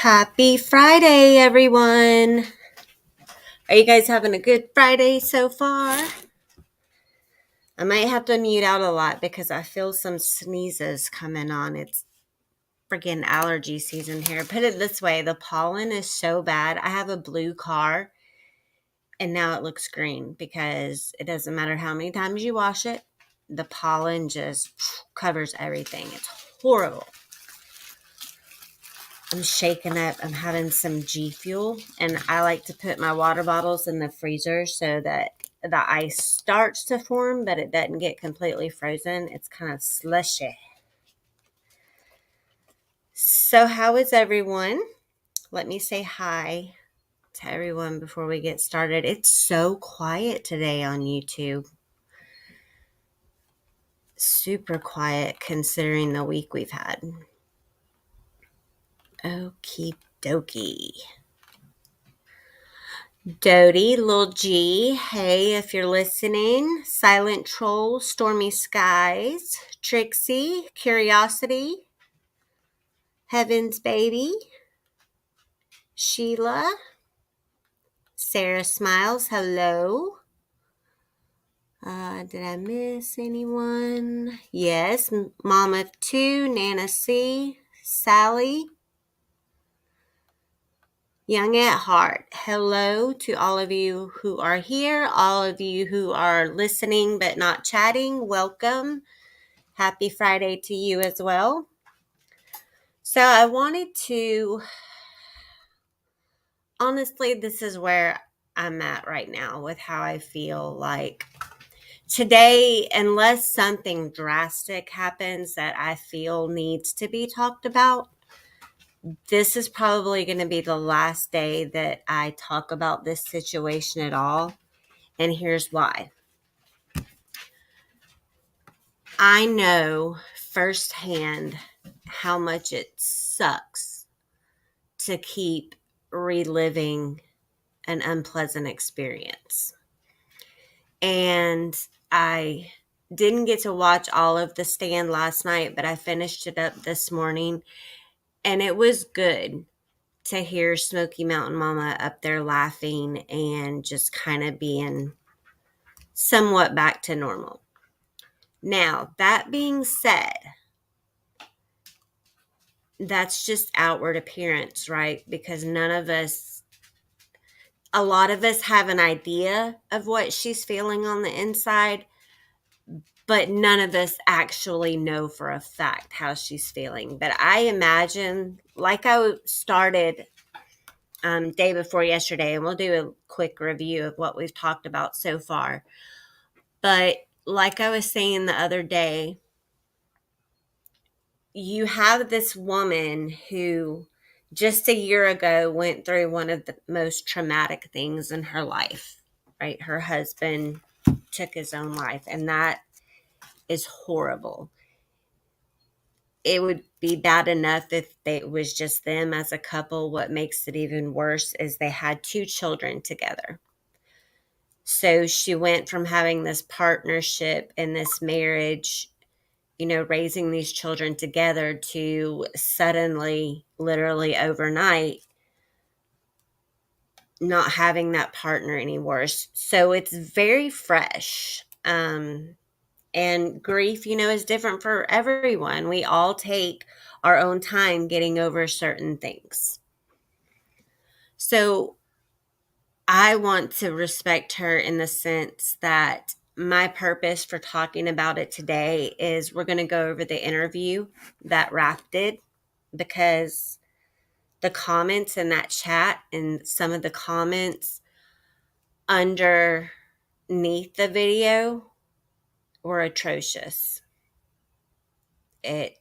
Happy Friday, everyone. Are you guys having a good Friday so far? I might have to mute out a lot because I feel some sneezes coming on. It's freaking allergy season here. Put it this way, the pollen is so bad. I have a blue car and now it looks green because it doesn't matter how many times you wash it. The pollen just covers everything. It's horrible. I'm shaking up. I'm having some G Fuel, and I like to put my water bottles in the freezer so that the ice starts to form, but it doesn't get completely frozen. It's kind of slushy. So, how is everyone? Let me say hi to everyone before we get started. It's so quiet today on YouTube. Super quiet considering the week we've had. Okie dokie. Dodie, Lil G, hey, if you're listening. Silent Troll, Stormy Skies, Trixie, Curiosity, Heaven's Baby, Sheila, Sarah Smiles, hello. Did I miss anyone? Yes, Mama 2, Nana C, Sally, Young at Heart. Hello to all of you who are here, all of you who are listening but not chatting. Welcome. Happy Friday to you as well. So I wanted to, honestly, this is where I'm at right now with how I feel like today, unless something drastic happens that I feel needs to be talked about, this is probably going to be the last day that I talk about this situation at all. And here's why. I know firsthand how much it sucks to keep reliving an unpleasant experience. And I didn't get to watch all of The Stand last night, but I finished it up this morning. And it was good to hear Smoky Mountain Mama up there laughing and just kind of being somewhat back to normal. Now, that being said, that's just outward appearance, right? Because a lot of us have an idea of what she's feeling on the inside, but none of us actually know for a fact how she's feeling. But I imagine, like I started day before yesterday, and we'll do a quick review of what we've talked about so far. But like I was saying the other day, you have this woman who just a year ago went through one of the most traumatic things in her life, right? Her husband took his own life, and that is horrible. It would be bad enough if it was just them as a couple. What makes it even worse is they had 2 children together. So she went from having this partnership and this marriage, raising these children together, to suddenly, literally overnight, not having that partner anymore. So it's very fresh. And grief, is different for everyone. We all take our own time getting over certain things. So I want to respect her in the sense that my purpose for talking about it today is we're going to go over the interview that Raph did, because the comments in that chat and some of the comments underneath the video were atrocious. It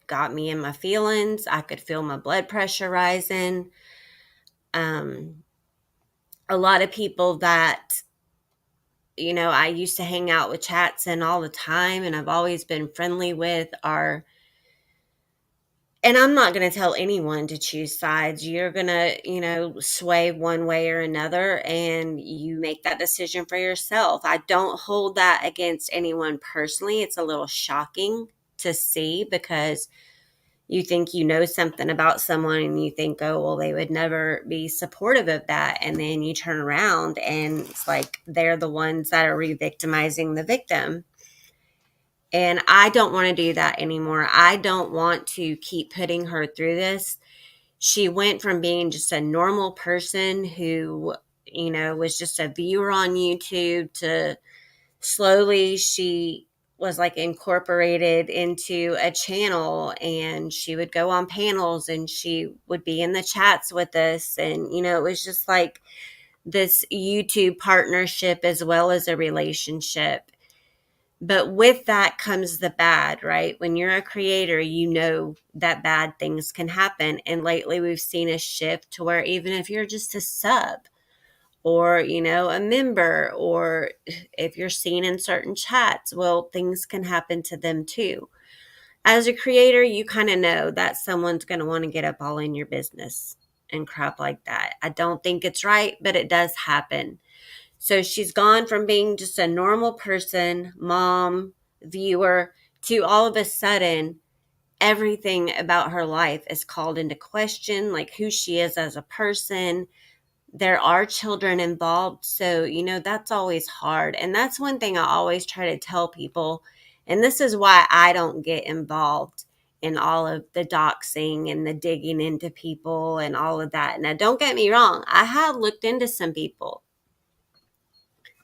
got me in my feelings. I could feel my blood pressure rising. A lot of people that, I used to hang out with chats and all the time, and I've always been friendly with, and I'm not going to tell anyone to choose sides. You're going to, sway one way or another, and you make that decision for yourself. I don't hold that against anyone personally. It's a little shocking to see because You think you know something about someone and you think, oh, well, they would never be supportive of that. And then you turn around and it's like they're the ones that are re-victimizing the victim. And I don't want to do that anymore. I don't want to keep putting her through this. She went from being just a normal person who, was just a viewer on YouTube to slowly she was like incorporated into a channel, and she would go on panels and she would be in the chats with us. And, it was just like this YouTube partnership as well as a relationship. But with that comes the bad, right? When you're a creator, that bad things can happen. And lately we've seen a shift to where even if you're just a sub or, a member, or if you're seen in certain chats, well, things can happen to them too. As a creator, you kind of know that someone's going to want to get up all in your business and crap like that. I don't think it's right, but it does happen. So she's gone from being just a normal person, mom, viewer, to all of a sudden, everything about her life is called into question, like who she is as a person. There are children involved. So, that's always hard. And that's one thing I always try to tell people. And this is why I don't get involved in all of the doxing and the digging into people and all of that. Now, don't get me wrong, I have looked into some people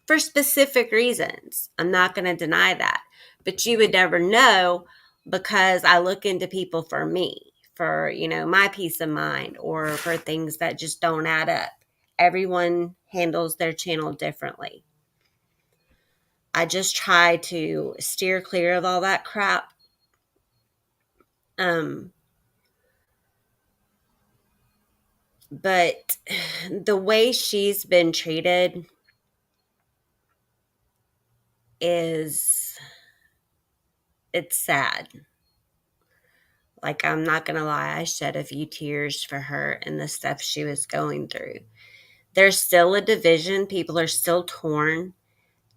for specific reasons. I'm not going to deny that. But you would never know because I look into people for me, for, my peace of mind, or for things that just don't add up. Everyone handles their channel differently. I just try to steer clear of all that crap. But the way she's been treated it's sad. Like, I'm not going to lie, I shed a few tears for her and the stuff she was going through. There's still a division. People are still torn.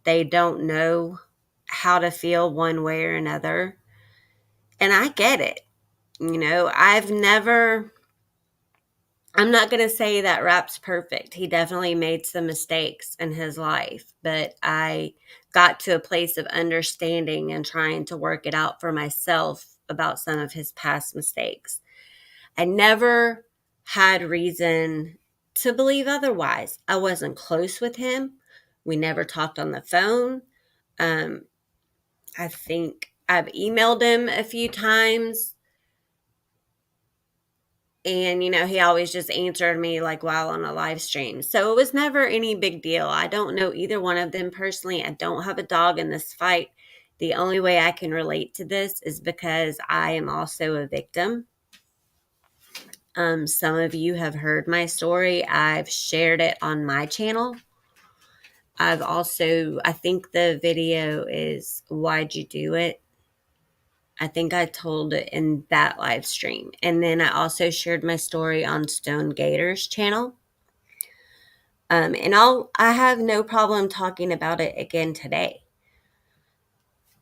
They don't know how to feel one way or another. And I get it. I'm not going to say that Rap's perfect. He definitely made some mistakes in his life, but I got to a place of understanding and trying to work it out for myself about some of his past mistakes. I never had reason to believe otherwise. I wasn't close with him. We never talked on the phone. I think I've emailed him a few times. And, he always just answered me like while on a live stream. So it was never any big deal. I don't know either one of them personally. I don't have a dog in this fight. The only way I can relate to this is because I am also a victim. Some of you have heard my story. I've shared it on my channel. I think the video is Why'd You Do It? I think I told it in that live stream. And then I also shared my story on Stone Gator's channel. And I have no problem talking about it again today.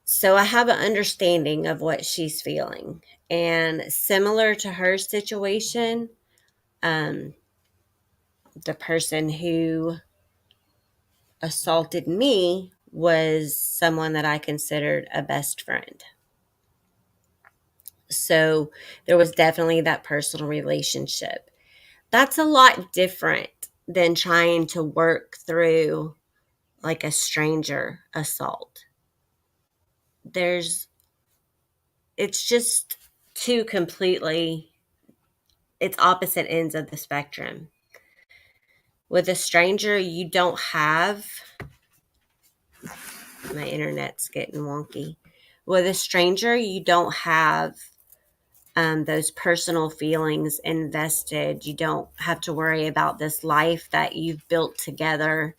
So I have an understanding of what she's feeling. And similar to her situation, the person who assaulted me was someone that I considered a best friend. So there was definitely that personal relationship. That's a lot different than trying to work through like a stranger assault. It's just two completely, it's opposite ends of the spectrum. With a stranger, you don't have, my internet's getting wonky. With a stranger, you don't have those personal feelings invested. You don't have to worry about this life that you've built together,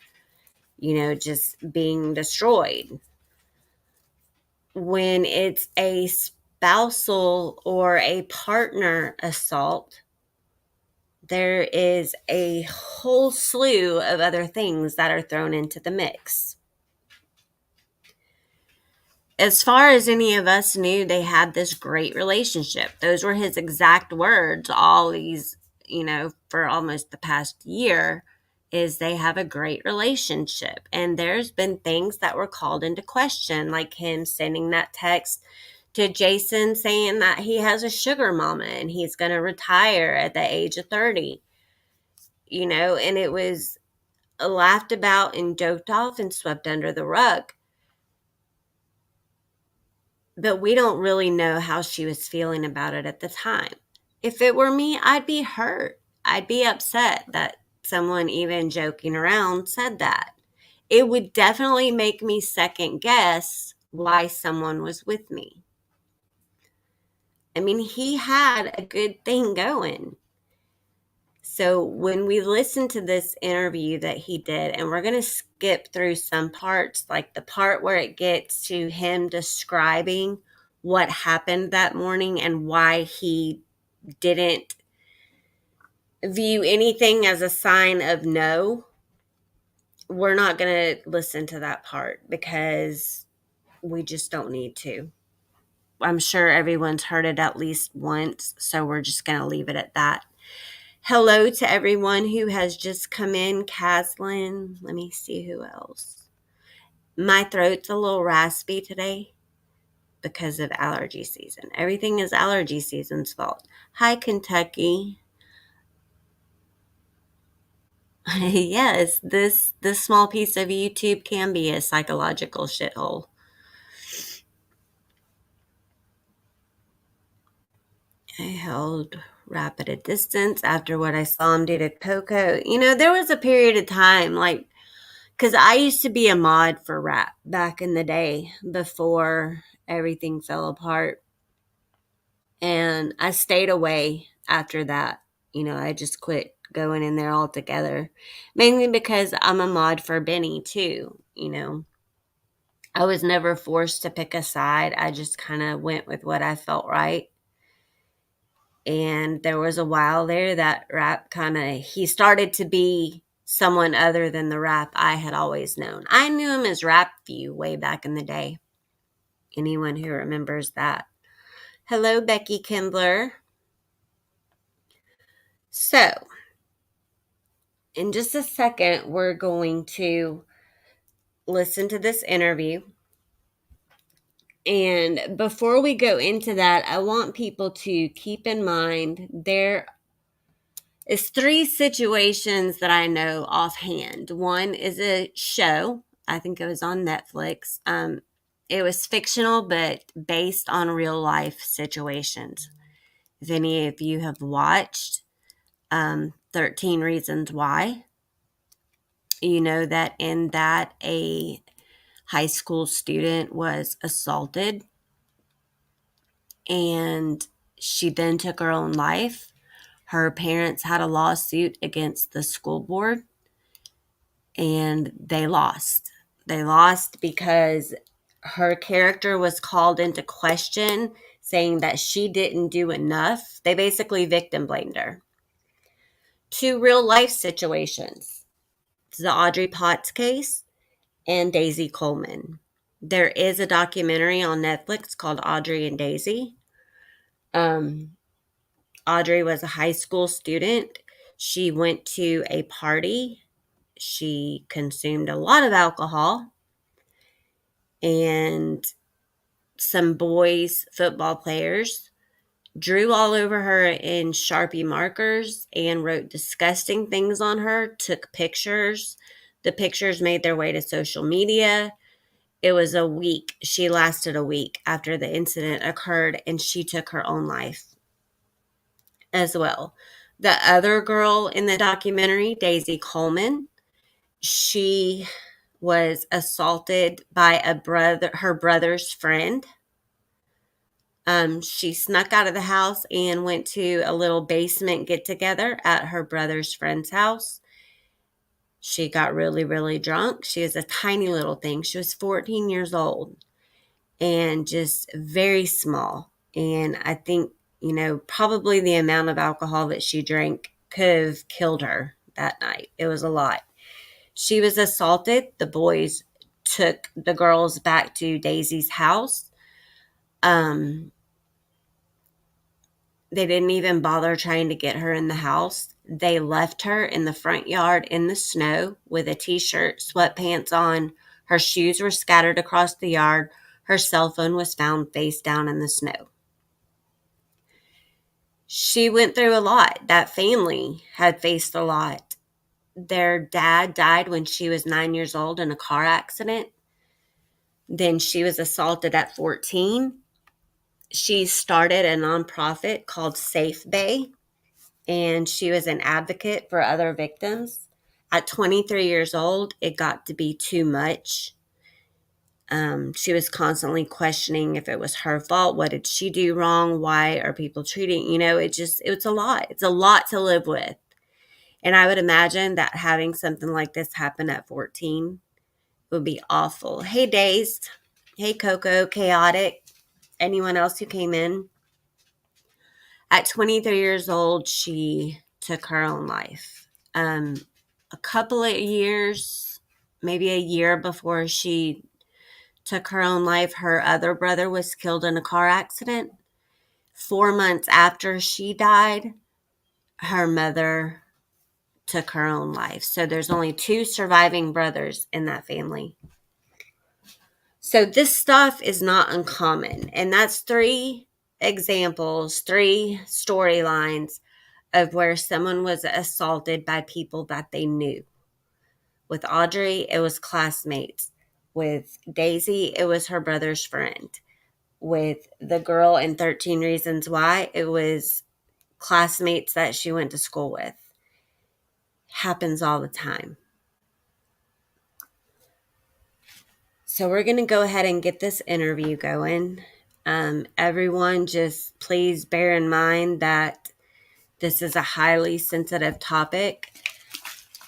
just being destroyed. When it's a spousal or a partner assault, there is a whole slew of other things that are thrown into the mix. as far as any of us knew, they had this great relationship. Those were his exact words, all these, for almost the past year, is they have a great relationship. And there's been things that were called into question, like him sending that text to Jason saying that he has a sugar mama and he's going to retire at the age of 30, and it was laughed about and joked off and swept under the rug. But we don't really know how she was feeling about it at the time. If it were me, I'd be hurt. I'd be upset that someone, even joking around, said that. It would definitely make me second guess why someone was with me. I mean, he had a good thing going. So when we listen to this interview that he did, and we're going to skip through some parts, like the part where it gets to him describing what happened that morning and why he didn't view anything as a sign of no, we're not going to listen to that part because we just don't need to. I'm sure everyone's heard it at least once, so we're just going to leave it at that. Hello to everyone who has just come in. Caslin, let me see who else. My throat's a little raspy today because of allergy season. Everything is allergy season's fault. Hi, Kentucky. Yes, this small piece of YouTube can be a psychological shithole. I held Rap at a distance after what I saw him do to Coco. There was a period of time, because I used to be a mod for Rap back in the day before everything fell apart. And I stayed away after that. I just quit going in there altogether. Mainly because I'm a mod for Benny too, I was never forced to pick a side. I just kind of went with what I felt right. And there was a while there that Rap he started to be someone other than the Rap I had always known. I knew him as Rap View way back in the day. Anyone who remembers that. Hello, Becky Kindler. So, in just a second, we're going to listen to this interview. And before we go into that, I want people to keep in mind there is 3 situations that I know offhand. One is a show. I think it was on Netflix. It was fictional, but based on real life situations. If any of you have watched 13 Reasons Why, you know that in that a high school student was assaulted and she then took her own life. Her parents had a lawsuit against the school board and they lost. They lost because her character was called into question, saying that she didn't do enough. They basically victim blamed her. 2 real life situations. It's the Audrey Potts case and Daisy Coleman. There is a documentary on Netflix called Audrey and Daisy. Audrey was a high school student. She went to a party. She consumed a lot of alcohol. And some boys, football players, drew all over her in Sharpie markers and wrote disgusting things on her, took pictures. The pictures made their way to social media. It was a week. She lasted a week after the incident occurred, and she took her own life as well. The other girl in the documentary, Daisy Coleman, she was assaulted by her brother's friend. She snuck out of the house and went to a little basement get together at her brother's friend's house. She got really, really drunk. She was a tiny little thing. She was 14 years old and just very small. And I think, probably the amount of alcohol that she drank could have killed her that night. It was a lot. She was assaulted. The boys took the girls back to Daisy's house. They didn't even bother trying to get her in the house. They left her in the front yard in the snow with a t-shirt, sweatpants on. Her shoes were scattered across the yard. Her cell phone was found face down in the snow. She went through a lot. That family had faced a lot. Their dad died when she was 9 years old in a car accident. Then she was assaulted at 14. She started a nonprofit called Safe Bay, and she was an advocate for other victims. At 23 years old, it got to be too much. She was constantly questioning if it was her fault. What did she do wrong? Why are people treating, it's a lot. It's a lot to live with. And I would imagine that having something like this happen at 14 would be awful. Hey, Dazed. Hey, Coco, Chaotic. Anyone else who came in? At 23 years old, she took her own life. A couple of years, maybe a year before she took her own life, her other brother was killed in a car accident. 4 months after she died, her mother took her own life. So there's only 2 surviving brothers in that family. So this stuff is not uncommon. And that's 3 examples, 3 storylines of where someone was assaulted by people that they knew. With Audrey, it was classmates. With Daisy, it was her brother's friend. With the girl in 13 Reasons Why, it was classmates that she went to school with. Happens all the time. So we're going to go ahead and get this interview going. Everyone, just please bear in mind that this is a highly sensitive topic.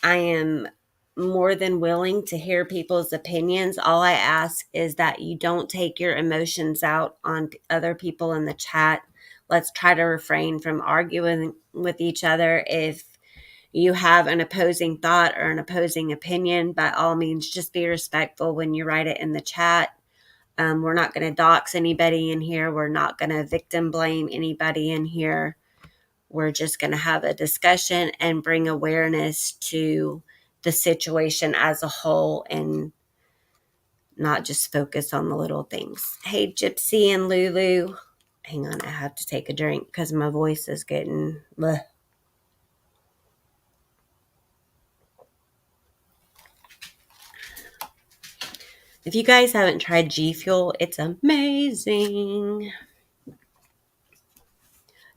I am more than willing to hear people's opinions. All I ask is that you don't take your emotions out on other people in the chat. Let's try to refrain from arguing with each other. If you have an opposing thought or an opposing opinion, by all means, just be respectful when you write it in the chat. We're not going to dox anybody in here. We're not going to victim blame anybody in here. We're just going to have a discussion and bring awareness to the situation as a whole and not just focus on the little things. Hey, Gypsy and Lulu. Hang on, I have to take a drink because my voice is getting... bleh. If you guys haven't tried G Fuel, it's amazing.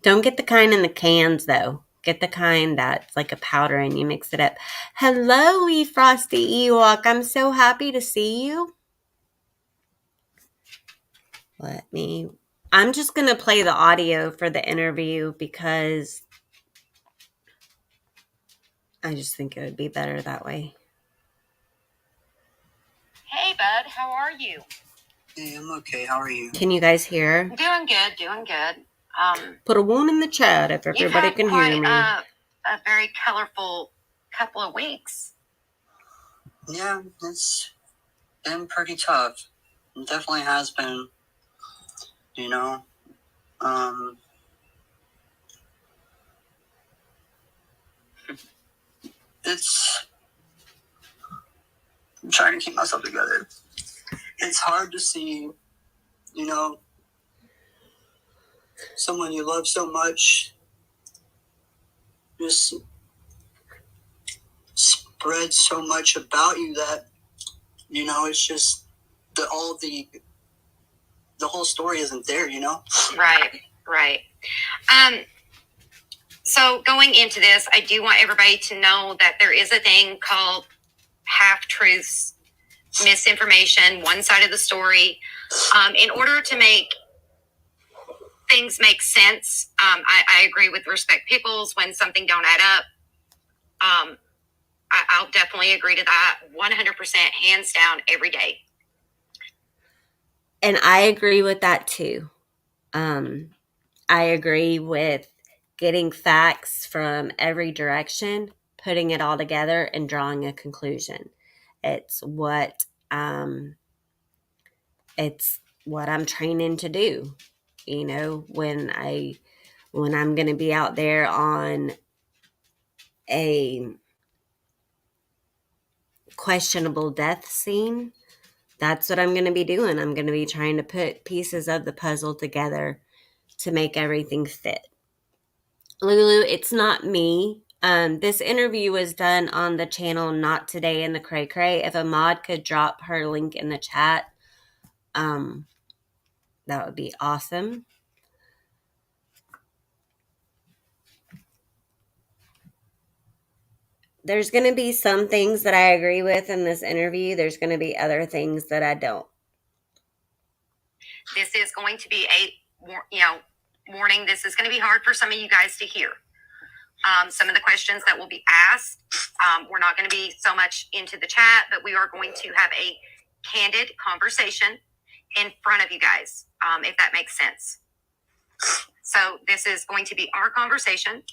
Don't get the kind in the cans, though. Get the kind that's like a powder and you mix it up. Hello, wee Frosty Ewok. I'm so happy to see you. I'm just going to play the audio for the interview because I just think it would be better that way. Hey, bud. How are you? Hey, I'm okay. How are you? Can you guys hear? Doing good. Put a 1 in the chat if everybody can hear me. A very colorful couple of weeks. Yeah, it's been pretty tough. It definitely has been, you know. I'm trying to keep myself together. It's hard to see, someone you love so much just spread so much about you that, it's just the whole story isn't there, Right. So going into this, I do want everybody to know that there is a thing called half-truths, misinformation, one side of the story. In order to make things make sense, I agree with Respect Pickles when something don't add up. I'll definitely agree to that 100%, hands down, every day. And I agree with that too. I agree with getting facts from every direction, putting it all together, and drawing a conclusion. It's what It's what I'm training to do. You know, when I'm going to be out there on a questionable death scene, that's what I'm going to be doing. I'm going to be trying to put pieces of the puzzle together to make everything fit. Lulu, it's not me. This interview was done on the channel Not Today in the Cray Cray. If a mod could drop her link in the chat, that would be awesome. There's going to be some things that I agree with in this interview. There's going to be other things that I don't. This is going to be a warning. This is going to be hard for some of you guys to hear. Some of the questions that will be asked, we're not going to be so much into the chat, but we are going to have a candid conversation in front of you guys, if that makes sense. So this is going to be our conversation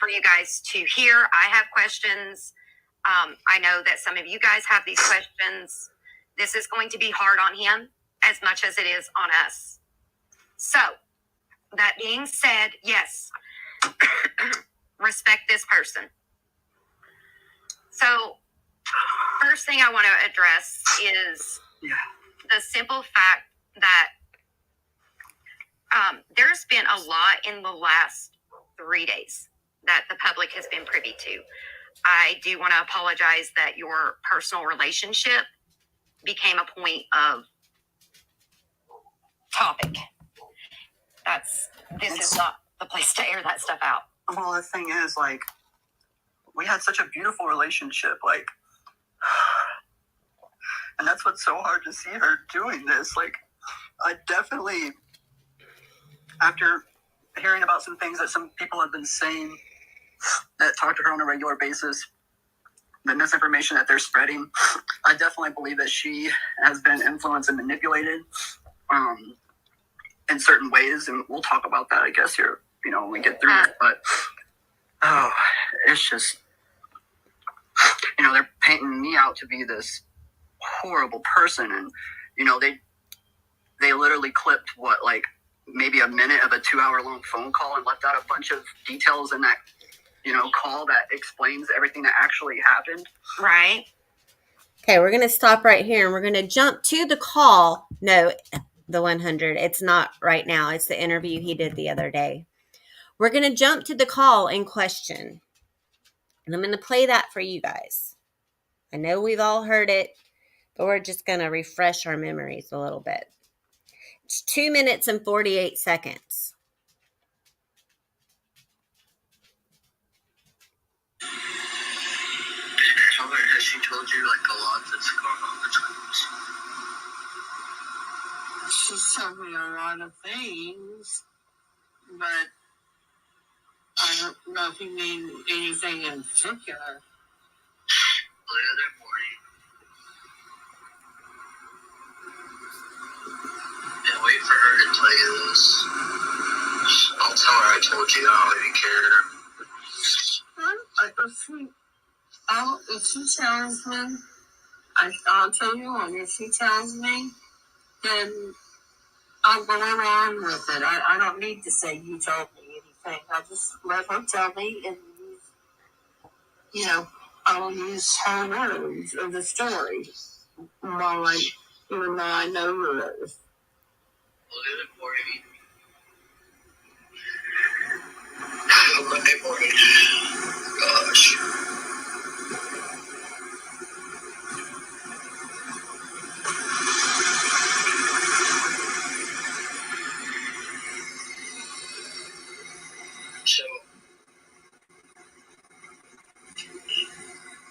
for you guys to hear. I have questions. I know that some of you guys have these questions. This is going to be hard on him as much as it is on us. So that being said, yes, respect this person. So first thing I want to address is the simple fact that there's been a lot in the last 3 days that the public has been privy to. I do want to apologize that your personal relationship became a point of topic. This is not the place to air that stuff out. Well, the thing is, like, we had such a beautiful relationship, like, and that's what's so hard to see her doing this. Like, I definitely, after hearing about some things that some people have been saying that talk to her on a regular basis, the misinformation that they're spreading, I definitely believe that she has been influenced and manipulated in certain ways, and we'll talk about that, I guess, here, when we get through it. But it's just, they're painting me out to be this horrible person, and they literally clipped maybe a minute of a 2-hour long phone call and left out a bunch of details in that call that explains everything that actually happened. Right. Okay, we're going to stop right here and we're going to jump to the call. No, the 100. It's not right now. It's the interview he did the other day. We're going to jump to the call in question. And I'm going to play that for you guys. I know we've all heard it, but we're just going to refresh our memories a little bit. It's 2 minutes and 48 seconds. Has she told you a lot that's going on between us? She's told me a lot of things, but I don't know if you mean anything in particular. The other morning, and wait for her to tell you this. I'll tell her I told you. I don't even care. If she tells me, I'll tell you what. If she tells me, then I'll go along with it. I don't need to say you told me anything. I just let her tell me, and I'll use her words of the story even though I know yours. Monday morning. Gosh. So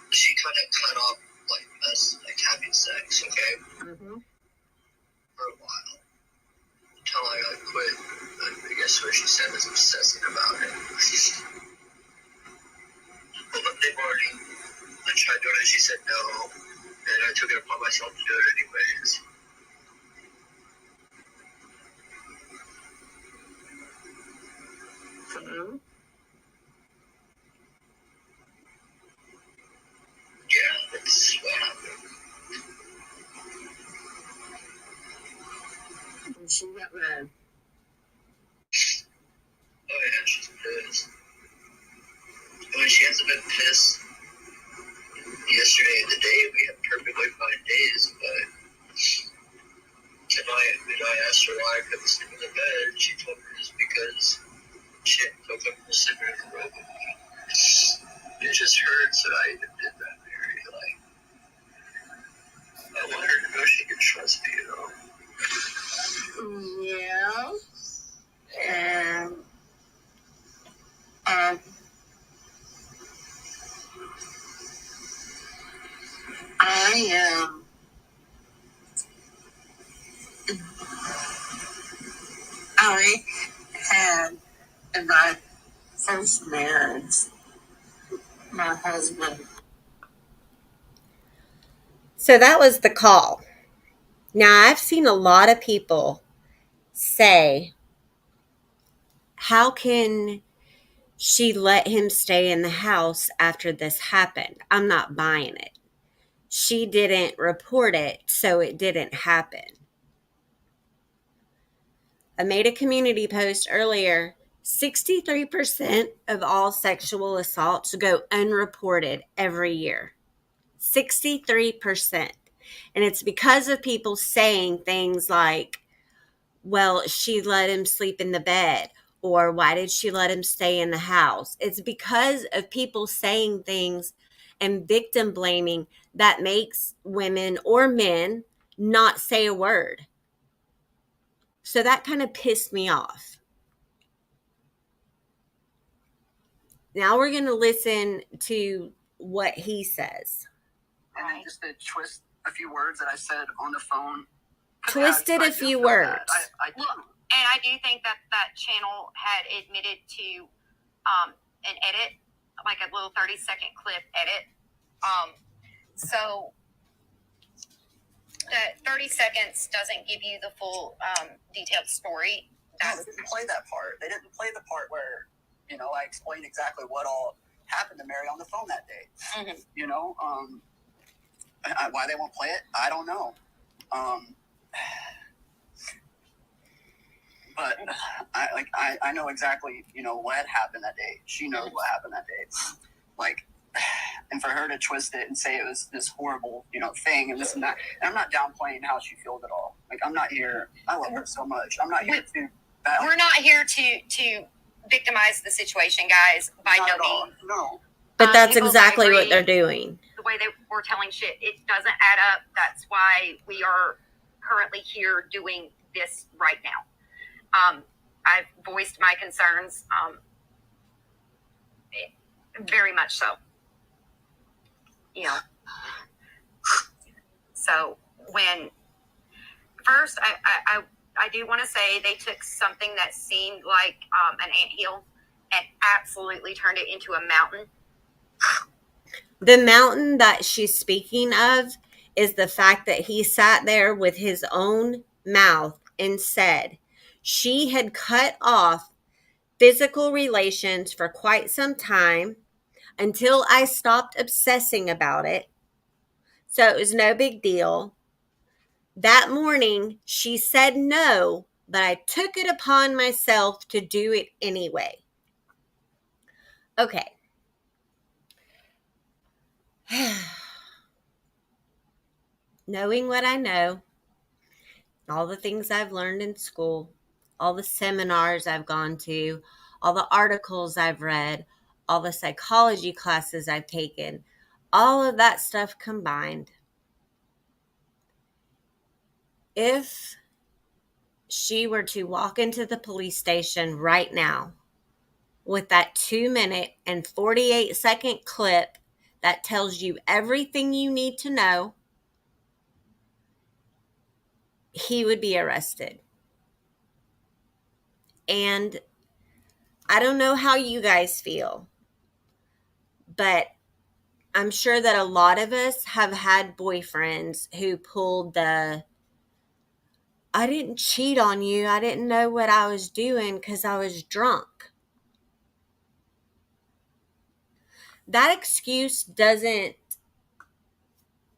she kind of cut off us having sex, okay? Mm-hmm. For a while. Until I quit. I guess what she said was obsessing about it. But Monday morning, I tried doing it. She said no. And I took it upon myself to do it anyways. Mm-hmm. Yeah, that's what happened. ahead. Oh yeah, she's pissed. I mean, she hasn't been pissed yesterday and today. We had perfectly fine days, but tonight when I asked her why I couldn't sleep in the bed, she told me it's because she hadn't woke up from sleeping in the room. It just hurts that I even did that, Mary. Like, I want her to know she can trust me, you know? Yeah. And I I had in my first marriage, my husband. So that was the call. Now, I've seen a lot of people say, how can she let him stay in the house after this happened? I'm not buying it. She didn't report it, so it didn't happen. I made a community post earlier. 63% of all sexual assaults go unreported every year. 63%. And it's because of people saying things like, well, she let him sleep in the bed, or why did she let him stay in the house? It's because of people saying things and victim blaming that makes women or men not say a word. So that kind of pissed me off. Now we're going to listen to what he says. And then just to twist a few words that I said on the phone. Twisted a few words. I do. And I do think that that channel had admitted to an edit, like a little 30-second clip edit. So the 30 seconds doesn't give you the full detailed story. No, they didn't play that part. They didn't play the part where, you know, I explained exactly what all happened to Mary on the phone that day. Mm-hmm. You know, why they won't play it, I don't know. But I know exactly, you know, what happened that day. She knows what happened that day. Like, and for her to twist it and say it was this horrible, you know, thing and this and that. And I'm not downplaying how she feels at all. Like, I'm not here. I love her so much. I'm not here to battle. We're not here to victimize the situation, guys. By no means. No. But that's exactly what they're doing. The way they were telling shit, it doesn't add up. That's why we are currently here doing this right now. I've voiced my concerns, very much so. You know, so when first, I do want to say they took something that seemed like an anthill and absolutely turned it into a mountain. The mountain that she's speaking of is the fact that he sat there with his own mouth and said she had cut off physical relations for quite some time until I stopped obsessing about it. So it was no big deal. That morning, she said no, but I took it upon myself to do it anyway. Okay. Knowing what I know, all the things I've learned in school, all the seminars I've gone to, all the articles I've read, all the psychology classes I've taken, all of that stuff combined, if she were to walk into the police station right now with that 2-minute and 48-second clip that tells you everything you need to know, he would be arrested. And I don't know how you guys feel, but I'm sure that a lot of us have had boyfriends who pulled the, I didn't cheat on you, I didn't know what I was doing because I was drunk. That excuse doesn't,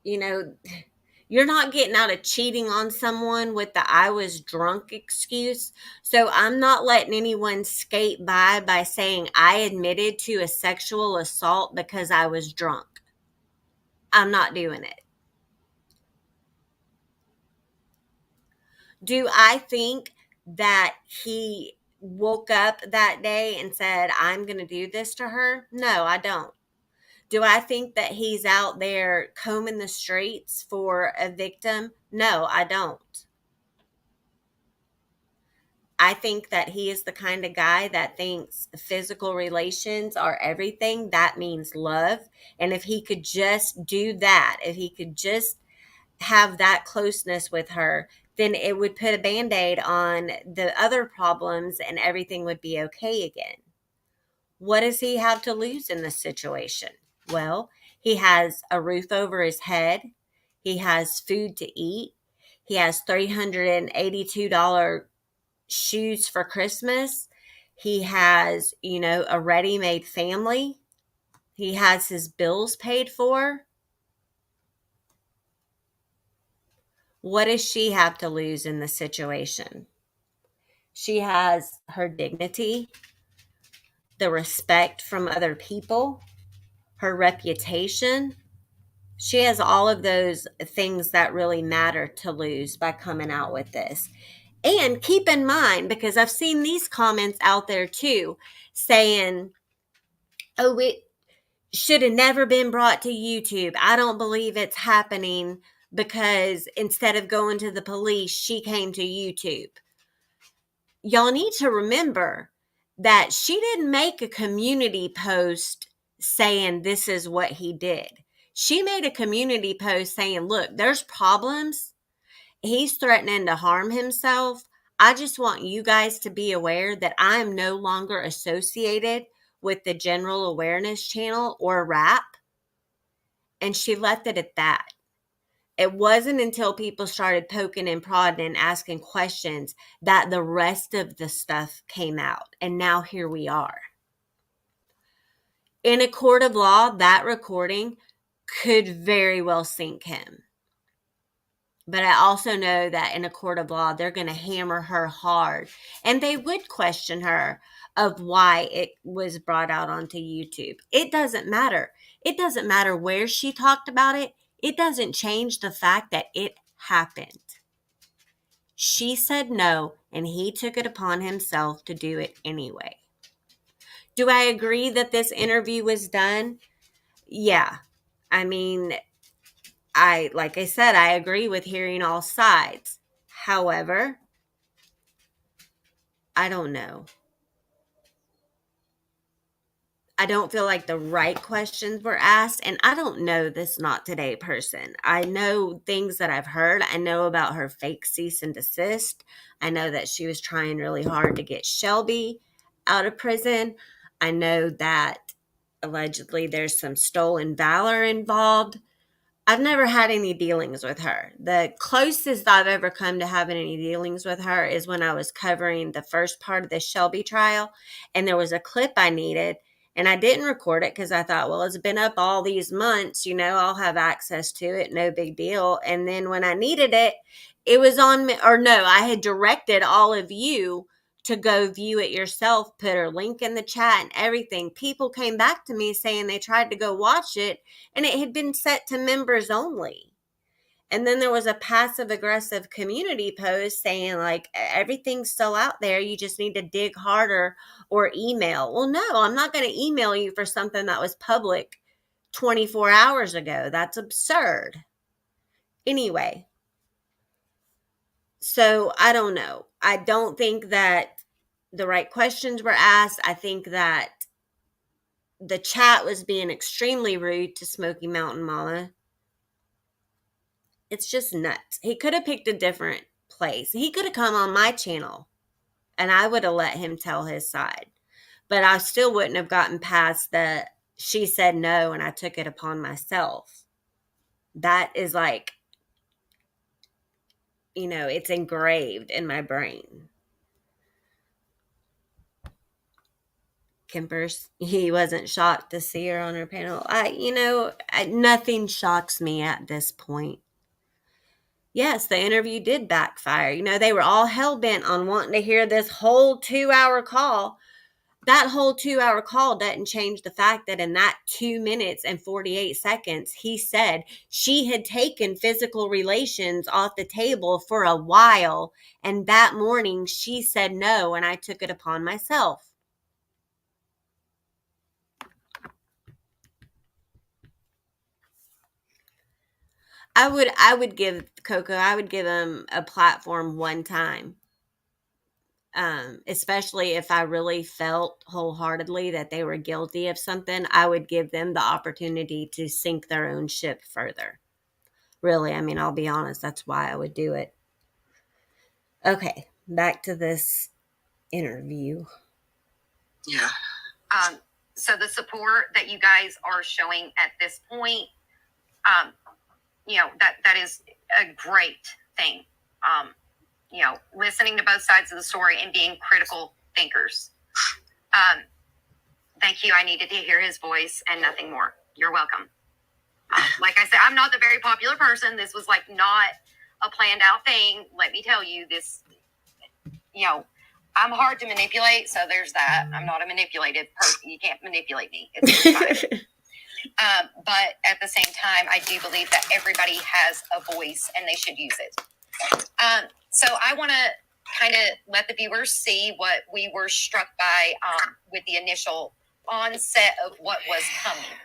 you know, You're not getting out of cheating on someone with the I was drunk excuse. So I'm not letting anyone skate by saying I admitted to a sexual assault because I was drunk. I'm not doing it. Do I think that he woke up that day and said, I'm going to do this to her? No, I don't. Do I think that he's out there combing the streets for a victim? No, I don't. I think that he is the kind of guy that thinks physical relations are everything. That means love. And if he could just do that, if he could just have that closeness with her, then it would put a band-aid on the other problems and everything would be okay again. What does he have to lose in this situation? Well, he has a roof over his head. He has food to eat. He has $382 shoes for Christmas. He has, a ready-made family. He has his bills paid for. What does she have to lose in the situation? She has her dignity, the respect from other people, her reputation. She has all of those things that really matter to lose by coming out with this. And keep in mind, because I've seen these comments out there too, saying, oh, it should have never been brought to YouTube. I don't believe it's happening because instead of going to the police, she came to YouTube. Y'all need to remember that she didn't make a community post saying this is what he did. She made a community post saying, look, there's problems. He's threatening to harm himself. I just want you guys to be aware that I'm no longer associated with the General Awareness Channel or RAP. And she left it at that. It wasn't until people started poking and prodding and asking questions that the rest of the stuff came out. And now here we are. In a court of law, that recording could very well sink him. But I also know that in a court of law, they're going to hammer her hard. And they would question her of why it was brought out onto YouTube. It doesn't matter. It doesn't matter where she talked about it. It doesn't change the fact that it happened. She said no, and he took it upon himself to do it anyway. Do I agree that this interview was done? Yeah. I mean, like I said, I agree with hearing all sides. However, I don't know. I don't feel like the right questions were asked, and I don't know this Not Today person. I know things that I've heard. I know about her fake cease and desist. I know that she was trying really hard to get Shelby out of prison. I know that allegedly there's some stolen valor involved. I've never had any dealings with her. The closest I've ever come to having any dealings with her is when I was covering the first part of the Shelby trial, and there was a clip I needed, and I didn't record it because I thought, well, it's been up all these months, I'll have access to it, no big deal. And then when I needed it, it was on me, or no, I had directed all of you to go view it yourself, put her link in the chat and everything. People came back to me saying they tried to go watch it, and it had been set to members only. And then there was a passive aggressive community post saying like everything's still out there, you just need to dig harder or email. Well, no, I'm not going to email you for something that was public 24 hours ago. That's absurd. Anyway, so I don't know. I don't think that the right questions were asked. I think that the chat was being extremely rude to Smoky Mountain Mama. It's just nuts. He could have picked a different place. He could have come on my channel and I would have let him tell his side. But I still wouldn't have gotten past the she said no and I took it upon myself. That is like, it's engraved in my brain. Kempers, he wasn't shocked to see her on her panel. Nothing shocks me at this point. yes, the interview did backfire. You know, they were all hell bent on wanting to hear this whole 2 hour call. That whole 2 hour call doesn't change the fact that in that 2 minutes and 48 seconds, he said she had taken physical relations off the table for a while. And that morning she said no, and I took it upon myself. I would give Coco, I would give him a platform one time. Especially if I really felt wholeheartedly that they were guilty of something, I would give them the opportunity to sink their own ship further. Really, I mean, I'll be honest, that's why I would do it. Okay, back to this interview. Yeah. So the support that you guys are showing at this point, that is a great thing. Listening to both sides of the story and being critical thinkers. Thank you. I needed to hear his voice and nothing more. You're welcome. Like I said, I'm not the very popular person. This was like not a planned out thing. Let me tell you this, I'm hard to manipulate. So there's that. I'm not a manipulative person. You can't manipulate me. It's fine. But at the same time, I do believe that everybody has a voice and they should use it. So I want to kind of let the viewers see what we were struck by with the initial onset of what was coming.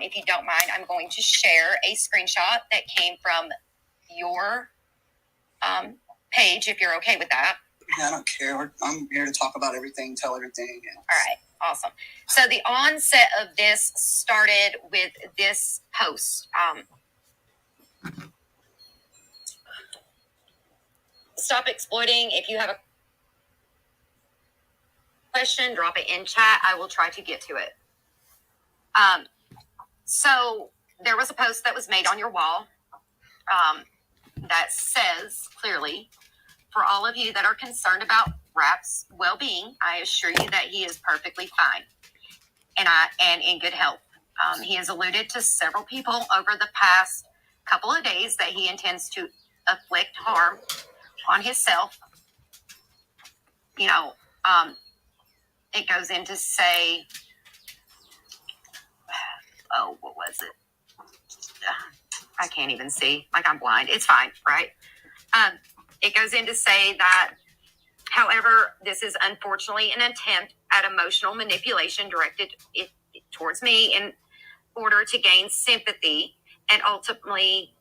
If you don't mind, I'm going to share a screenshot that came from your page, if you're okay with that. Yeah, I don't care. I'm here to talk about everything, tell everything. All right. Awesome. So the onset of this started with this post. Stop exploiting. If you have a question, drop it in chat. I will try to get to it. So there was a post that was made on your wall that says clearly, for all of you that are concerned about Rap's well-being, I assure you that he is perfectly fine and in good health. He has alluded to several people over the past couple of days that he intends to afflict harm on himself. It goes in to say, what was it? I can't even see. Like, I'm blind. It's fine, right? It goes in to say that, however, this is unfortunately an attempt at emotional manipulation directed towards me in order to gain sympathy and ultimately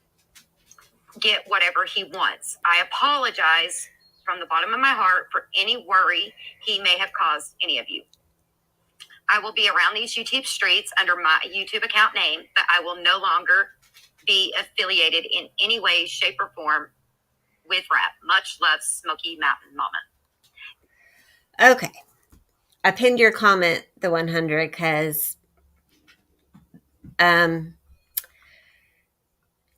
get whatever he wants. I apologize from the bottom of my heart for any worry he may have caused any of you. I will be around these YouTube streets under my YouTube account name, but I will no longer be affiliated in any way, shape, or form with Rap. Much love, Smoky Mountain Mama. Okay. I pinned your comment, the 100, because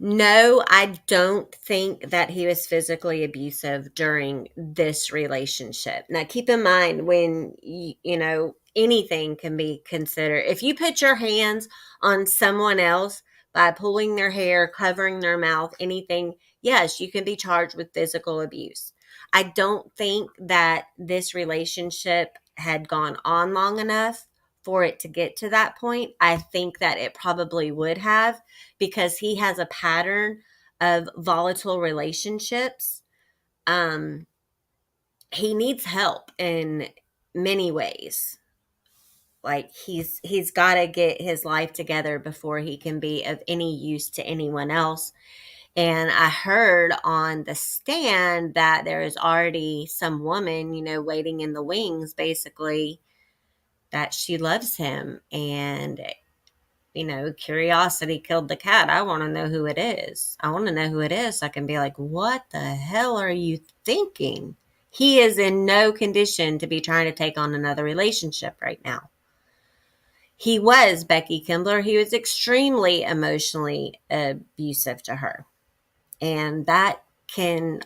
no, I don't think that he was physically abusive during this relationship. Now, keep in mind when, anything can be considered. If you put your hands on someone else by pulling their hair, covering their mouth, anything, yes, you can be charged with physical abuse. I don't think that this relationship had gone on long enough for it to get to that point. I think that it probably would have, because he has a pattern of volatile relationships. He needs help in many ways. Like he's got to get his life together before he can be of any use to anyone else. And I heard on the stand that there is already some woman, waiting in the wings, basically, that she loves him. And curiosity killed the cat. I want to know who it is. I want to know who it is so I can be like, what the hell are you thinking? He is in no condition to be trying to take on another relationship right now. He was, Becky Kimbler, he was extremely emotionally abusive to her. And that can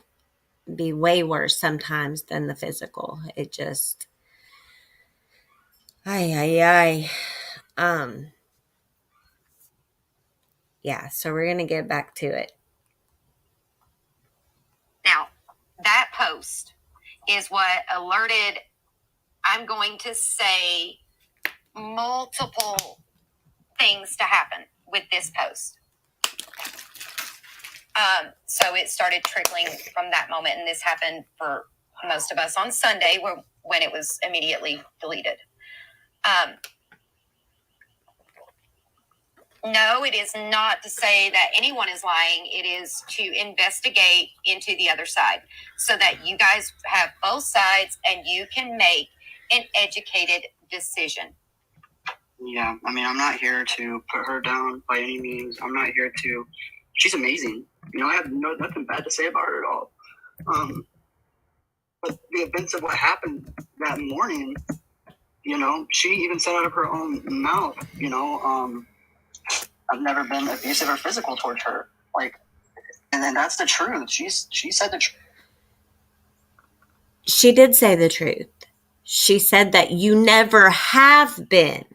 be way worse sometimes than the physical. It just, yeah, so we're going to get back to it. post is what alerted, I'm going to say, multiple things to happen with this post. So it started trickling from that moment, and this happened for most of us on Sunday when it was immediately deleted. No, it is not to say that anyone is lying. It is to investigate into the other side so that you guys have both sides and you can make an educated decision. Yeah, I mean, I'm not here to put her down by any means. I'm not here to. She's amazing. You know, I have nothing bad to say about her at all. But the events of what happened that morning, you know, she even said out of her own mouth, you know, I've never been abusive or physical towards her. Like, and then that's the truth. She said the truth. She did say the truth. She said that you never have been.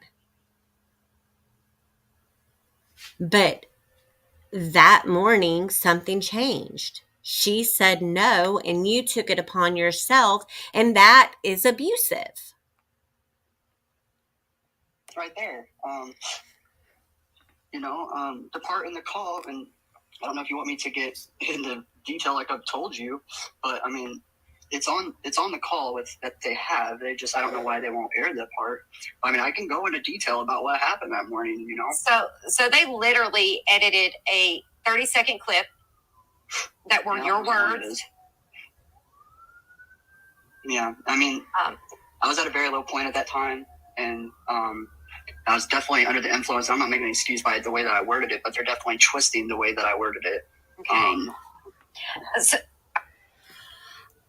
But that morning, something changed. She said no, and you took it upon yourself, and that is abusive. Right there. You know, the part in the call, and I don't know if you want me to get into detail like I've told you, but I mean, it's on the call with that they have. They just, I don't know why they won't air that part. I mean, I can go into detail about what happened that morning, you know. So they literally edited a 30-second clip that were your words. Yeah, I mean, I was at a very low point at that time, and I was definitely under the influence. I'm not making an excuse by the way that I worded it, but they're definitely twisting the way that I worded it. Okay.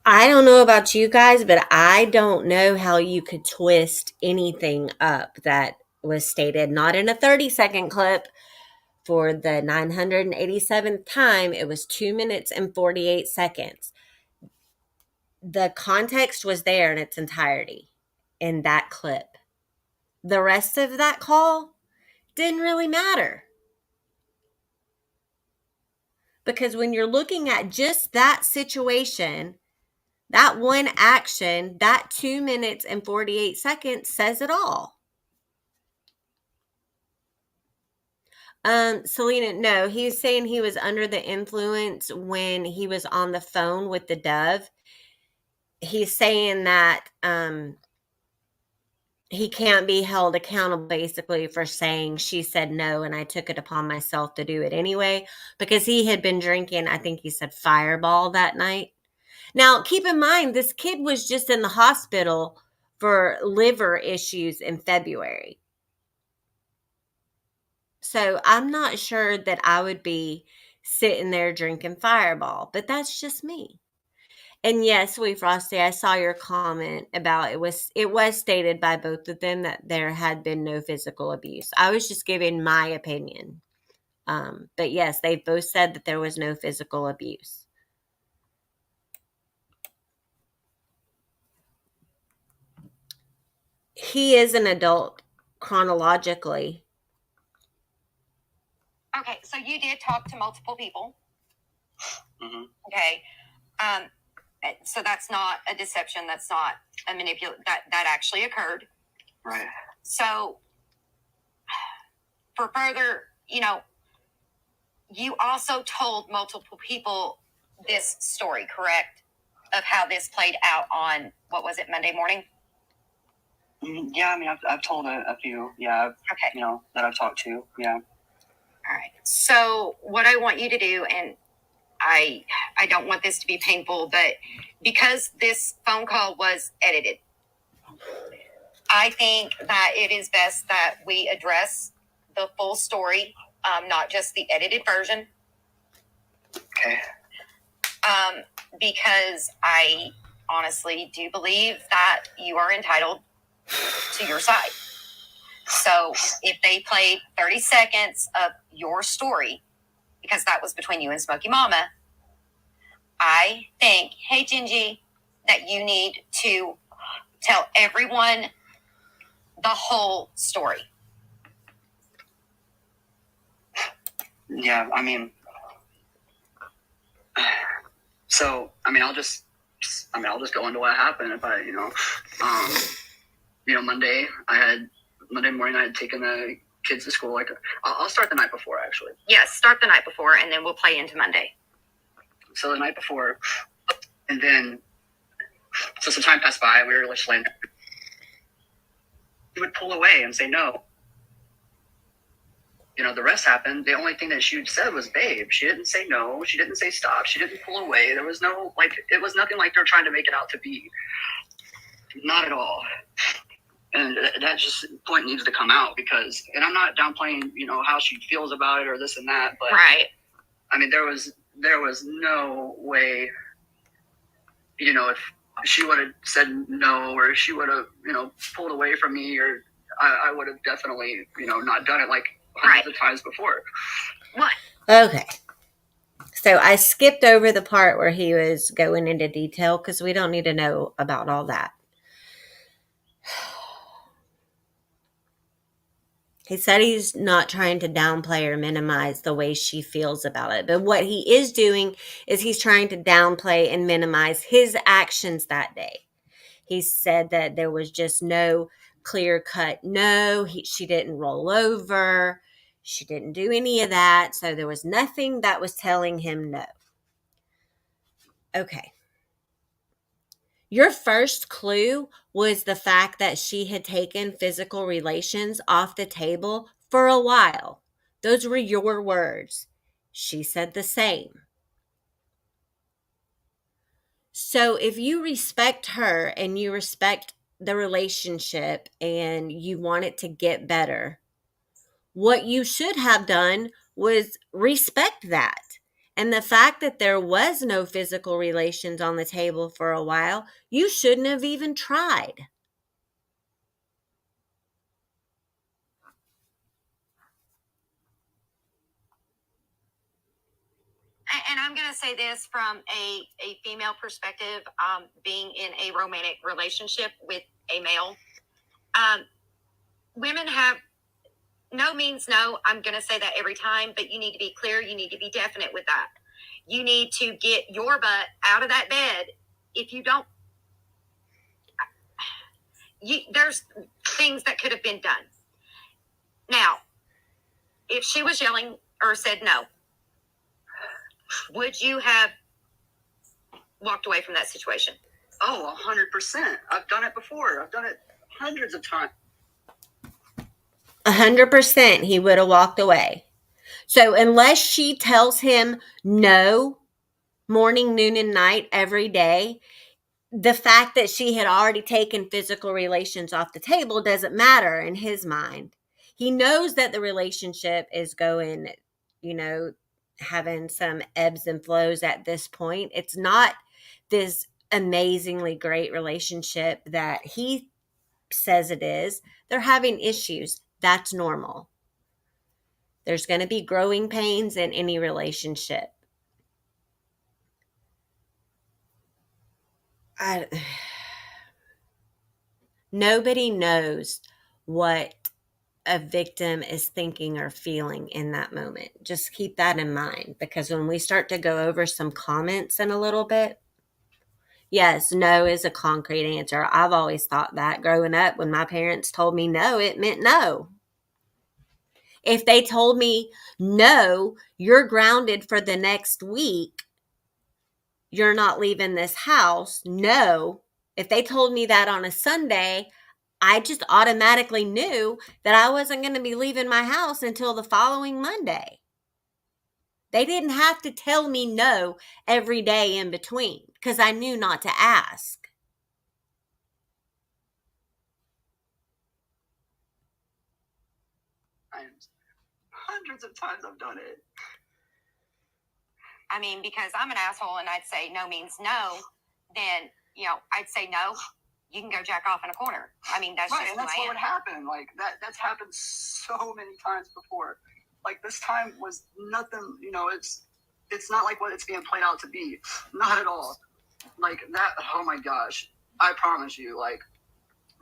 I don't know about you guys, but I don't know how you could twist anything up that was stated, not in a 30-second clip. For the 987th time, it was 2 minutes and 48 seconds. The context was there in its entirety in that clip. The rest of that call didn't really matter. Because when you're looking at just that situation, that one action, that 2 minutes and 48 seconds says it all. Selena, no, he's saying he was under the influence when he was on the phone with the dove. He's saying that he can't be held accountable basically for saying she said no and I took it upon myself to do it anyway, because he had been drinking, I think he said Fireball that night. Now, keep in mind, this kid was just in the hospital for liver issues in February. So I'm not sure that I would be sitting there drinking Fireball, but that's just me. And yes, Sweet Frosty, I saw your comment about it was stated by both of them that there had been no physical abuse. I was just giving my opinion. But yes, they both said that there was no physical abuse. He is an adult chronologically. Okay, so you did talk to multiple people. Mm-hmm. Okay. So that's not a deception. That's not a manipulation. That actually occurred. Right. So for further, you know, you also told multiple people this story, correct? Of how this played out on, what was it, Monday morning? Yeah, I mean, I've told a few, yeah, Okay. You know, that I've talked to, yeah. All right. So what I want you to do, and I don't want this to be painful, but because this phone call was edited, I think that it is best that we address the full story, not just the edited version. Okay. Because I honestly do believe that you are entitled to your side. So if they played 30 seconds of your story, because that was between you and Smokey Mama, I think, hey, Gingy, that you need to tell everyone the whole story. Yeah, I mean, so, I mean, I'll just I'll just go into what happened. If I, Monday morning, I had taken the kids to school. Like, I'll start the night before, actually. Yes, start the night before, and then we'll play into Monday. So the night before, and then, so some time passed by. We were just laying there. He would pull away and say no. The rest happened. The only thing that she said was babe. She didn't say no. She didn't say stop. She didn't pull away. There was no, it was nothing like they're trying to make it out to be. Not at all. And that just point needs to come out because, and I'm not downplaying, how she feels about it or this and that, but right. I mean, there was no way, if she would have said no, or if she would have, pulled away from me, or I would have definitely, not done it like hundreds of times before. What? Okay. So I skipped over the part where he was going into detail because we don't need to know about all that. He said he's not trying to downplay or minimize the way she feels about it. But what he is doing is he's trying to downplay and minimize his actions that day. He said that there was just no clear cut no. She didn't roll over. She didn't do any of that. So there was nothing that was telling him no. Okay. Your first clue was the fact that she had taken physical relations off the table for a while. Those were your words. She said the same. So if you respect her and you respect the relationship and you want it to get better, what you should have done was respect that. And the fact that there was no physical relations on the table for a while, you shouldn't have even tried. And I'm going to say this from a female perspective, being in a romantic relationship with a male. Women have no means no. I'm going to say that every time, but you need to be clear. You need to be definite with that. You need to get your butt out of that bed. If you don't, there's things that could have been done. Now, if she was yelling or said no, would you have walked away from that situation? Oh, 100%. I've done it before. I've done it hundreds of times. 100% he would have walked away. So unless she tells him no, morning, noon, and night every day, the fact that she had already taken physical relations off the table doesn't matter in his mind. He knows that the relationship is going, having some ebbs and flows at this point. It's not this amazingly great relationship that he says it is. They're having issues. That's normal. There's going to be growing pains in any relationship. Nobody knows what a victim is thinking or feeling in that moment. Just keep that in mind, because when we start to go over some comments in a little bit, yes, no is a concrete answer. I've always thought that growing up. When my parents told me no, it meant no. If they told me no, you're grounded for the next week, you're not leaving this house, no. If they told me that on a Sunday, I just automatically knew that I wasn't going to be leaving my house until the following Monday. They didn't have to tell me no every day in between because I knew not to ask. Hundreds of times I've done it. I mean, because I'm an asshole and I'd say no means no, then, I'd say no. You can go jack off in a corner. I mean, that's right, just and that's what would happen. Like that's happened so many times before. Like this time was nothing. It's not like what it's being played out to be. Not at all. Like that. Oh my gosh! I promise you. Like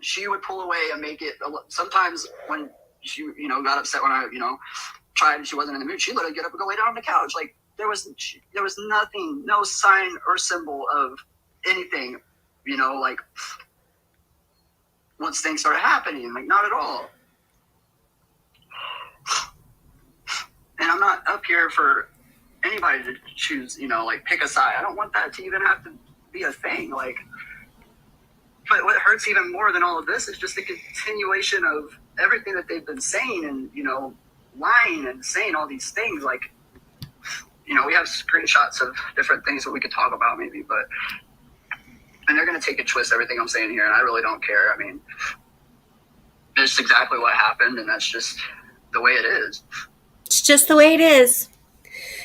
she would pull away and make it. Sometimes when she got upset when I tried and she wasn't in the mood, she literally get up and go lay down on the couch. Like there was nothing, no sign or symbol of anything, like once things started happening, like not at all. And I'm not up here for anybody to choose, like pick a side. I don't want that to even have to be a thing. Like, but what hurts even more than all of this is just the continuation of everything that they've been saying and, lying and saying all these things. Like, we have screenshots of different things that we could talk about maybe, and they're going to take and twist everything I'm saying here. And I really don't care. I mean, it's exactly what happened. And that's just the way it is. It's just the way it is.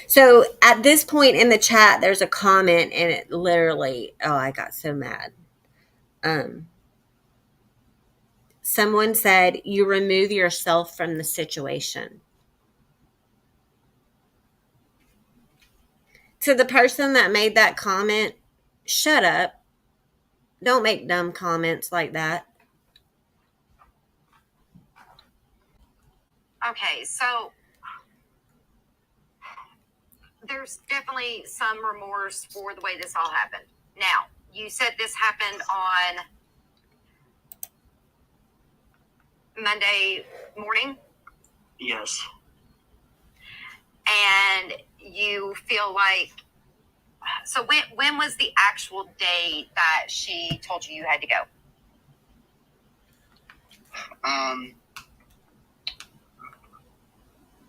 So at this point in the chat, there's a comment, and it literally, I got so mad. Someone said, you remove yourself from the situation. To the person that made that comment, shut up. Don't make dumb comments like that. Okay, so there's definitely some remorse for the way this all happened. Now, you said this happened on Monday morning? Yes. And you feel like, so when was the actual day that she told you had to go?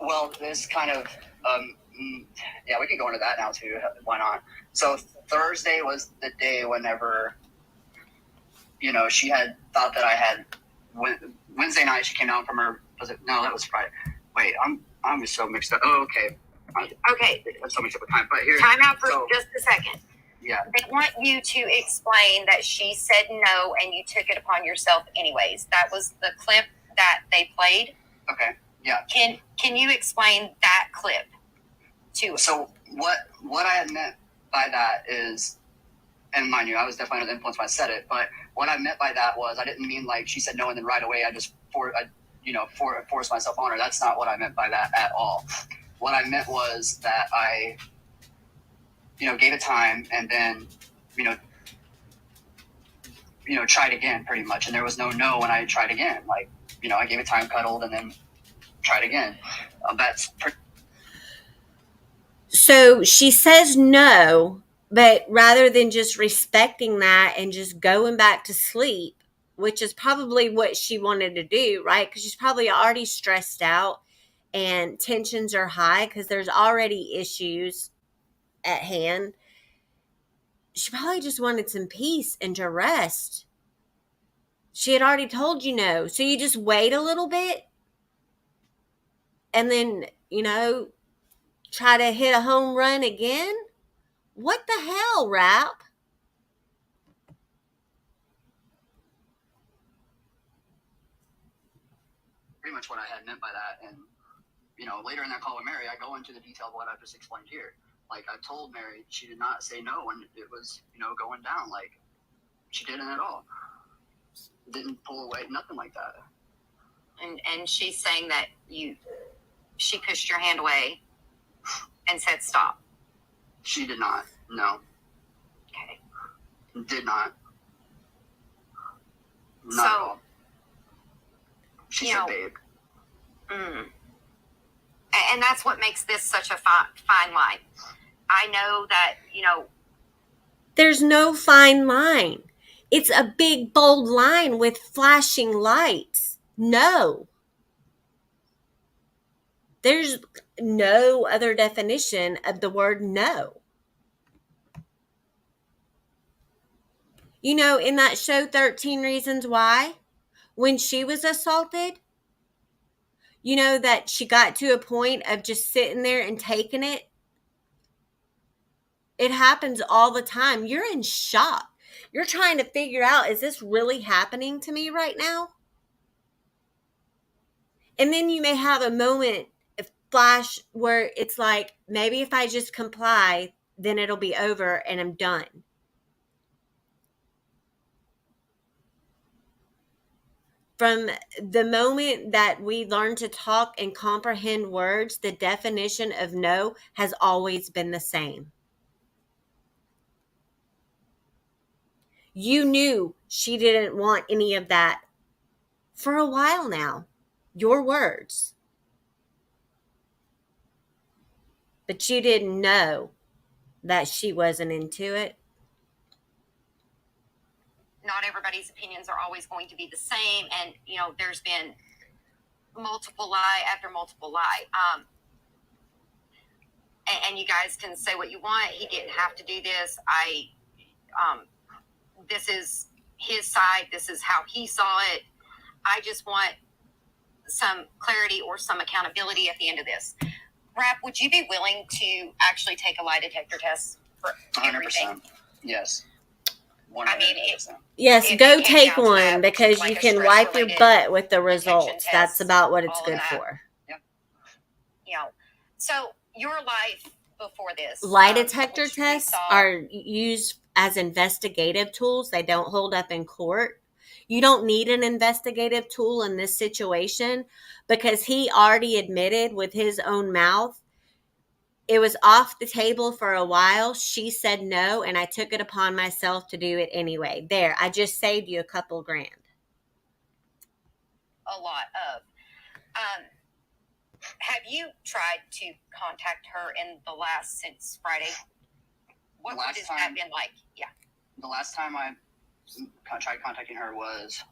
Well, this kind of, we can go into that now too. Why not? So Thursday was the day whenever, she had thought that I had, Wednesday night she came down from her, no, that was Friday. Wait, I'm just so mixed up. Oh, okay. Okay. I'm so mixed up with time, but here. Time out for just a second. Yeah. They want you to explain that she said no and you took it upon yourself anyways. That was the clip that they played. Okay. Yeah. Can you explain that clip to us? So what I had meant by that is, and mind you, I was definitely under the influence when I said it, but what I meant by that was I didn't mean like she said no and then right away I just forced myself on her. That's not what I meant by that at all. What I meant was that I, gave it time and then, tried again pretty much. And there was no when I tried again. Like, I gave it time, cuddled, and then tried again. So she says no, but rather than just respecting that and just going back to sleep, which is probably what she wanted to do, right? Because she's probably already stressed out and tensions are high because there's already issues at hand. She probably just wanted some peace and to rest. She had already told you no. So you just wait a little bit and then, try to hit a home run again? What the hell, Rap? Pretty much what I had meant by that. And, later in that call with Mary, I go into the detail of what I just explained here. Like, I told Mary she did not say no when it was, going down. Like, she didn't at all. Didn't pull away, nothing like that. And she's saying that she pushed your hand away and said stop. She did not. No. Okay. Did not. Not at all. She said babe. And that's what makes this such a fine line. I know that, There's no fine line. It's a big, bold line with flashing lights. No. There's no other definition of the word no. In that show 13 Reasons Why, when she was assaulted, that she got to a point of just sitting there and taking it. It happens all the time. You're in shock. You're trying to figure out, is this really happening to me right now? And then you may have a moment, a flash, where it's like, maybe if I just comply, then it'll be over and I'm done. From the moment that we learn to talk and comprehend words, the definition of no has always been the same. You knew she didn't want any of that for a while now. Your words. But you didn't know that she wasn't into it. Not everybody's opinions are always going to be the same, and there's been multiple lie after multiple lie. And you guys can say what you want. He didn't have to do this. This is his side. This is how he saw it. I just want some clarity or some accountability at the end of this. Rap, would you be willing to actually take a lie detector test for 100%. everything? Yes. 100%. I mean, yes, if go it came take down to one that, because like you a can wipe your stress-related butt with the retention results. test, That's about what it's all of good that. for. So your life before this, Lie detector which we tests saw- are used as investigative tools. They don't hold up in court. You don't need an investigative tool in this situation because he already admitted with his own mouth it was off the table for a while. She said no, and I took it upon myself to do it anyway. There, I just saved you a couple grand. a lot of. Have you tried to contact her since Friday? What has that been like? Yeah. The last time I tried contacting her was,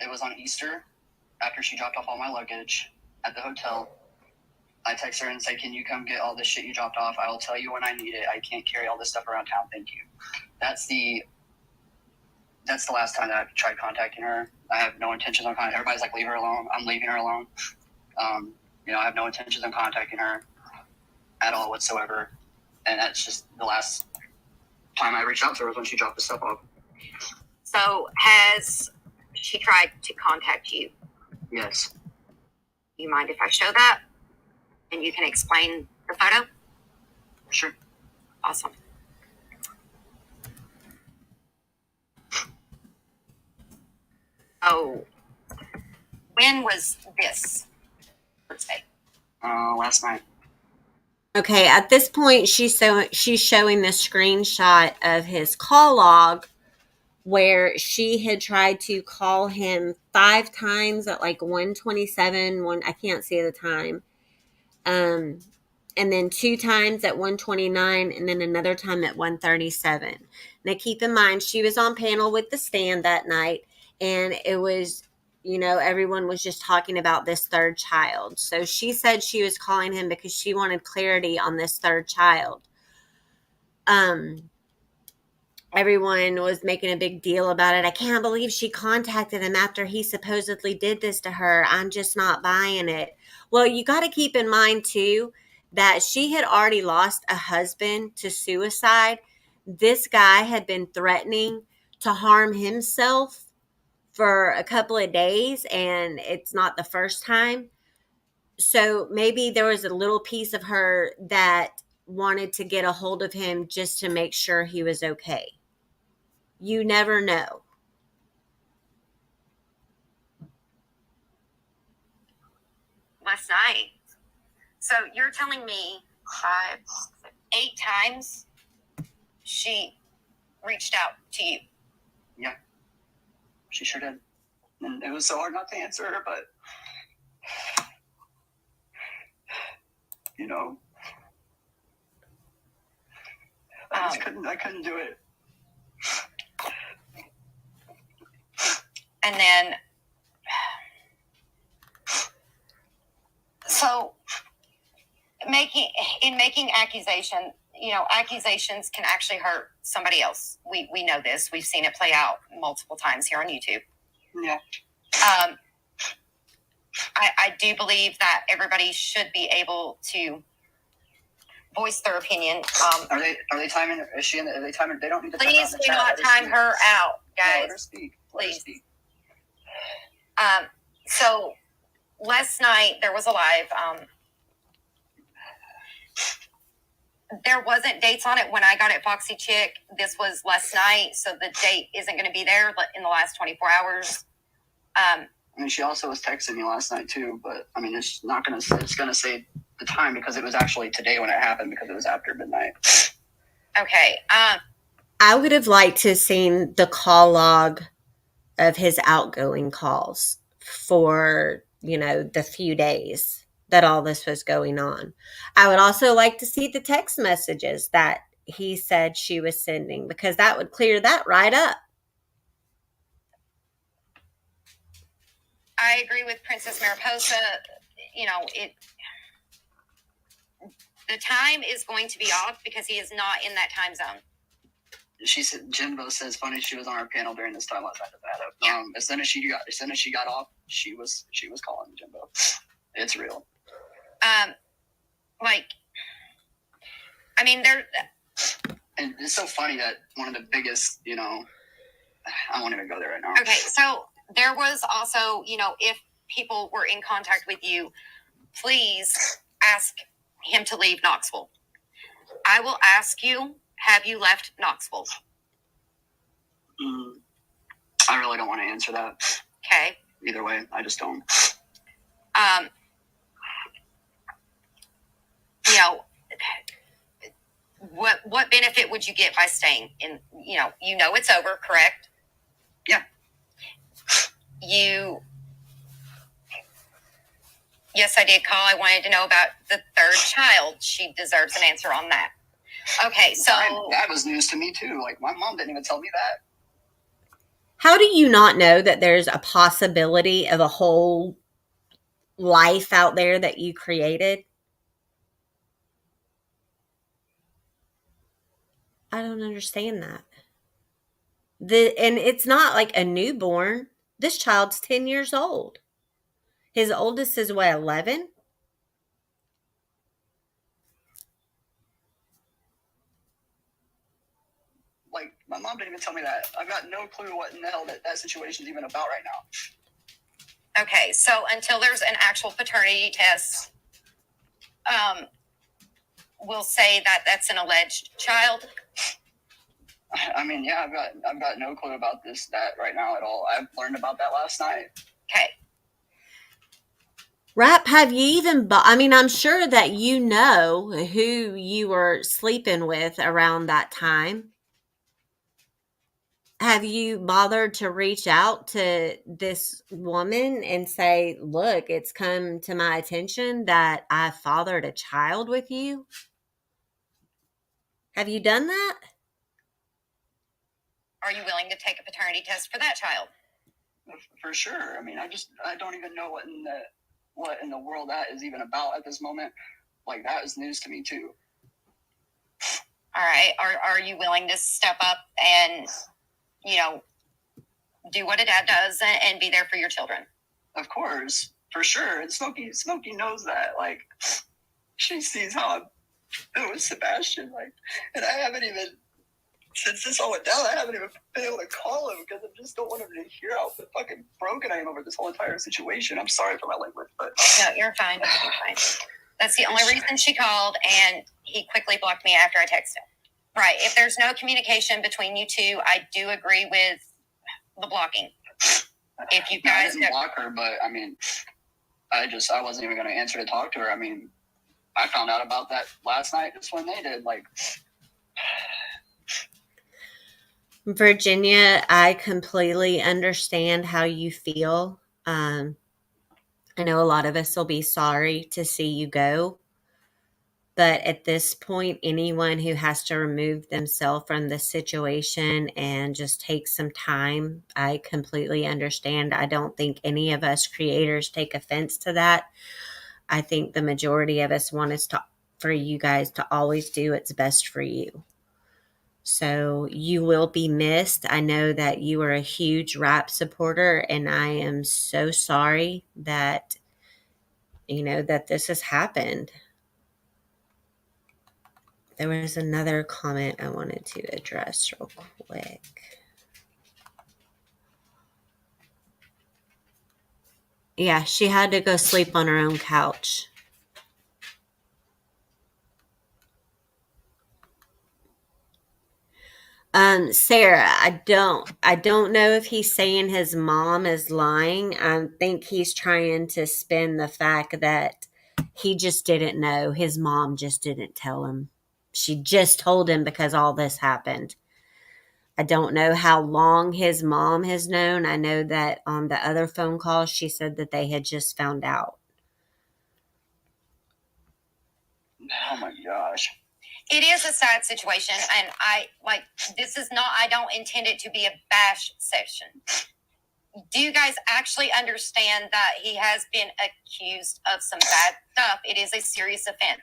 it was on Easter, after she dropped off all my luggage at the hotel. I text her and say, can you come get all this shit you dropped off? I will tell you when I need it. I can't carry all this stuff around town. Thank you. That's the last time that I've tried contacting her. I have no intentions on contacting her. Everybody's like, leave her alone. I'm leaving her alone. I have no intentions on contacting her at all whatsoever. And that's just the last time I reached out to her was when she dropped the stuff off. So has she tried to contact you? Yes. You mind if I show that? And you can explain the photo? Sure. Awesome. Oh, when was this? Let's say. Last night. Okay, at this point, she's showing the screenshot of his call log where she had tried to call him 5 times at like 1:27. I can't see the time. And then 2 times at 1:29, and then another time at 1:37. Now, keep in mind, she was on panel with the stand that night, and it was, everyone was just talking about this third child. So she said she was calling him because she wanted clarity on this third child. Everyone was making a big deal about it. I can't believe she contacted him after he supposedly did this to her. I'm just not buying it. Well, you got to keep in mind, too, that she had already lost a husband to suicide. This guy had been threatening to harm himself for a couple of days, and it's not the first time. So maybe there was a little piece of her that wanted to get a hold of him just to make sure he was okay. You never know. Last night. So you're telling me 8 times she reached out to you? Yeah. She sure did. And it was so hard not to answer her, but I couldn't do it. And then, so making accusations can actually hurt somebody else. We know this. We've seen it play out multiple times here on YouTube. Yeah. I do believe that everybody should be able to voice their opinion. Are they timing? Is she in the? Are they timing? They don't need to. Please do not time her out, guys. Let her speak. Please. So last night there was a live. There wasn't dates on it when I got it, Foxy Chick. This was last night, so the date isn't going to be there in the last 24 hours. I mean, she also was texting me last night too, but I mean, it's not going to. It's going to say the time because it was actually today when it happened because it was after midnight. Okay. I would have liked to have seen the call log of his outgoing calls for, the few days that all this was going on. I would also like to see the text messages that he said she was sending, because that would clear that right up. I agree with Princess Mariposa. The time is going to be off because he is not in that time zone. She said, Jimbo says, funny, she was on our panel during this time last night. Yeah. As soon as she got off, she was calling Jimbo. It's real. There. And it's so funny that one of the biggest, I won't even go there right now. Okay, so there was also, if people were in contact with you, please ask him to leave Knoxville. I will ask you, have you left Knoxville? I really don't want to answer that. Okay. Either way, I just don't. What benefit would you get by staying in? It's over, correct? Yeah. Yes, I did call. I wanted to know about the third child. She deserves an answer on that. Okay, so that was news to me too. Like, my mom didn't even tell me that. How do you not know that there's a possibility of a whole life out there that you created? I don't understand that. And it's not like a newborn. This child's 10 years old. His oldest is what, 11? Like, my mom didn't even tell me that. I've got no clue what in the hell that situation's even about right now. Okay, so until there's an actual paternity test, we'll say that that's an alleged child. Yeah, I've got no clue about that right now at all. I've learned about that last night. Okay. Rap, have you even, I'm sure that you know who you were sleeping with around that time. Have you bothered to reach out to this woman and say, look, it's come to my attention that I fathered a child with you? Have you done that? Are you willing to take a paternity test for that child? For sure. I don't even know what in the world that is even about at this moment. Like, that is news to me too. All right. Are you willing to step up and, do what a dad does and be there for your children? Of course, for sure. And Smokey knows that. Like, she sees how I'm doing with Sebastian. Like, and I haven't even, since this all went down, I haven't even been able to call him because I just don't want him to hear how fucking broken I am over this whole entire situation. I'm sorry for my language, but no, you're fine. You're fine. That's the only reason she called, and he quickly blocked me after I texted him. Right. If there's no communication between you two, I do agree with the blocking. If you guys I didn't block her, but I wasn't even going to answer to talk to her. I found out about that last night just when they did. Like, Virginia, I completely understand how you feel. I know a lot of us will be sorry to see you go. But at this point, anyone who has to remove themselves from the situation and just take some time, I completely understand. I don't think any of us creators take offense to that. I think the majority of us want for you guys to always do what's best for you. So you will be missed. I know that you are a huge rap supporter, and I am so sorry that, that this has happened. There was another comment I wanted to address real quick. Yeah, she had to go sleep on her own couch. Sarah, I don't know if he's saying his mom is lying. I think he's trying to spin the fact that he just didn't know. His mom just didn't tell him. She just told him because all this happened. I don't know how long his mom has known. I know that on the other phone call, she said that they had just found out. Oh my gosh. It is a sad situation, and I don't intend it to be a bash session. Do you guys actually understand that he has been accused of some bad stuff? It is a serious offense.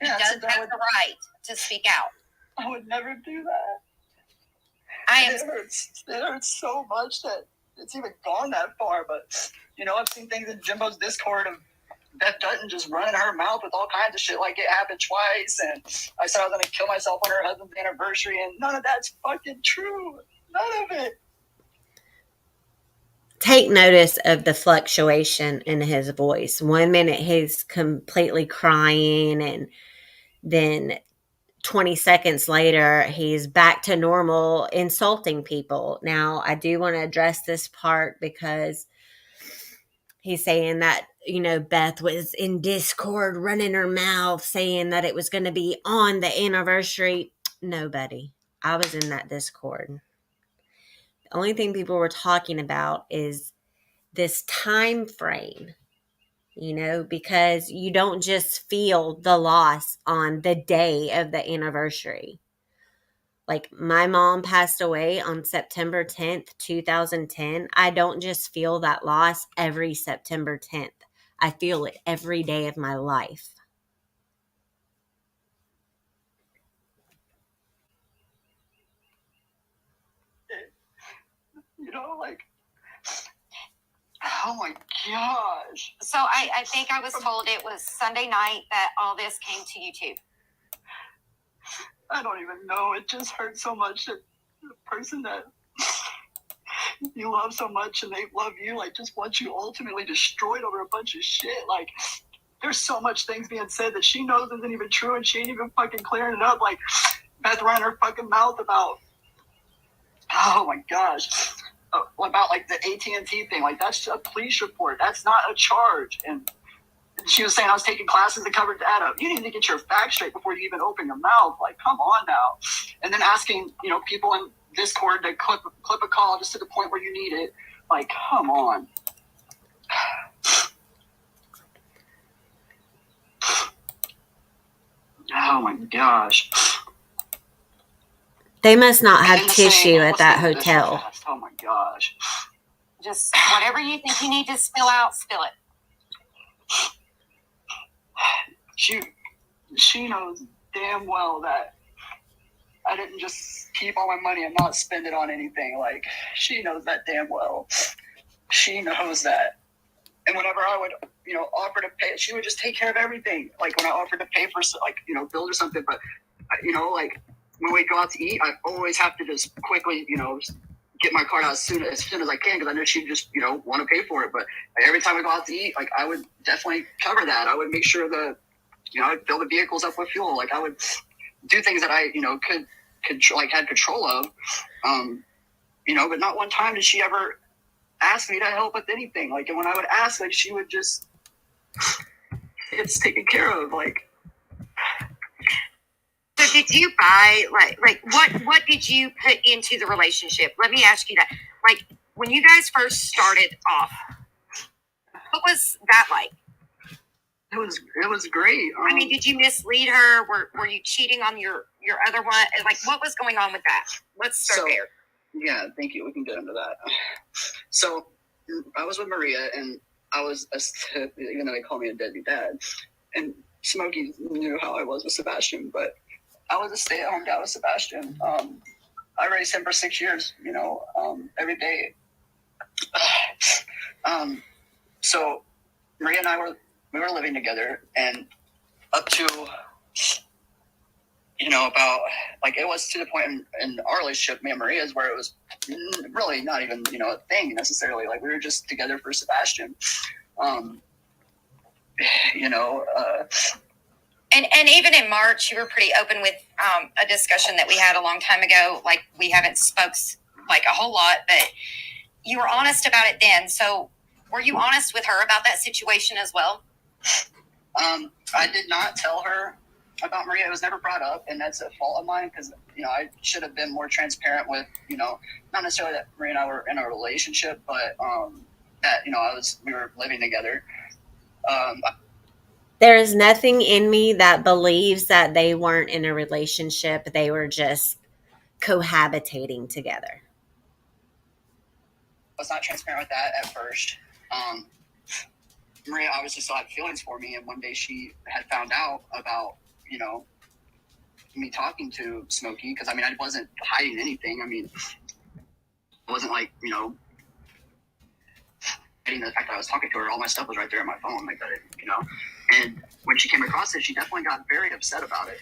He does have the right to speak out. I would never do that. It hurts so much that it's even gone that far. But, I've seen things in Jimbo's Discord of Beth Dutton just running her mouth with all kinds of shit. Like, it happened twice, and I said I was going to kill myself on her husband's anniversary, and none of that's fucking true. None of it. Take notice of the fluctuation in his voice. 1 minute he's completely crying, and then 20 seconds later he's back to normal insulting people. Now, I do want to address this part because he's saying that, Beth was in Discord running her mouth saying that it was going to be on the anniversary. Nobody. I was in that Discord. The only thing people were talking about is this time frame, because you don't just feel the loss on the day of the anniversary. Like, my mom passed away on September 10th, 2010. I don't just feel that loss every September 10th. I feel it every day of my life. Oh my gosh. So I think I was told it was Sunday night that all this came to you too. I don't even know. It just hurts so much that the person that you love so much and they love you, just wants you ultimately destroyed over a bunch of shit. There's so much things being said that she knows isn't even true, and she ain't even fucking clearing it up. Beth running her fucking mouth about, oh my gosh, about the AT&T thing. That's a police report. That's not a charge. And she was saying I was taking classes to cover data. You need to get your facts straight before you even open your mouth. Come on now. And then asking, people in Discord to clip a call just to the point where you need it. Come on. Oh my gosh. They must not have tissue at that hotel. Oh my gosh. Just whatever you think you need to spill out, spill it. She knows damn well that I didn't just keep all my money and not spend it on anything. She knows that damn well. She knows that. And whenever I would, offer to pay, she would just take care of everything. When I offered to pay for, bills or something. But, when we go out to eat, I always have to just quickly, get my card out as soon as I can, because I know she'd just, want to pay for it. But every time we go out to eat, I would definitely cover that. I would make sure that, I'd fill the vehicles up with fuel. I would do things that I, could had control of. But not one time did she ever ask me to help with anything. And when I would ask, she would just, it's taken care of. So did you buy, what did you put into the relationship? Let me ask you that. When you guys first started off, what was that like? It was great. Did you mislead her? Were you cheating on your other one? What was going on with that? Let's start there. Yeah, thank you. We can get into that. So I was with Maria, and I was, even though they call me a deadbeat dad, and Smokey knew how I was with Sebastian, but I was a stay-at-home dad with Sebastian. I raised him for 6 years, every day. So Maria and I were living together, and up to, about, it was to the point in our relationship, me and Maria's, where it was really not even, a thing necessarily. We were just together for Sebastian. And even in March, you were pretty open with a discussion that we had a long time ago. We haven't spoke a whole lot, but you were honest about it then. So were you honest with her about that situation as well? I did not tell her about Maria. It was never brought up, and that's a fault of mine because I should have been more transparent with not necessarily that Maria and I were in a relationship, but that we were living together. There is nothing in me that believes that they weren't in a relationship. They were just cohabitating together. I was not transparent with that at first. Maria obviously still had feelings for me, and one day she had found out about me talking to Smokey because I wasn't hiding anything. It wasn't like hiding the fact that I was talking to her. All my stuff was right there on my phone, like that. And when she came across it, she definitely got very upset about it.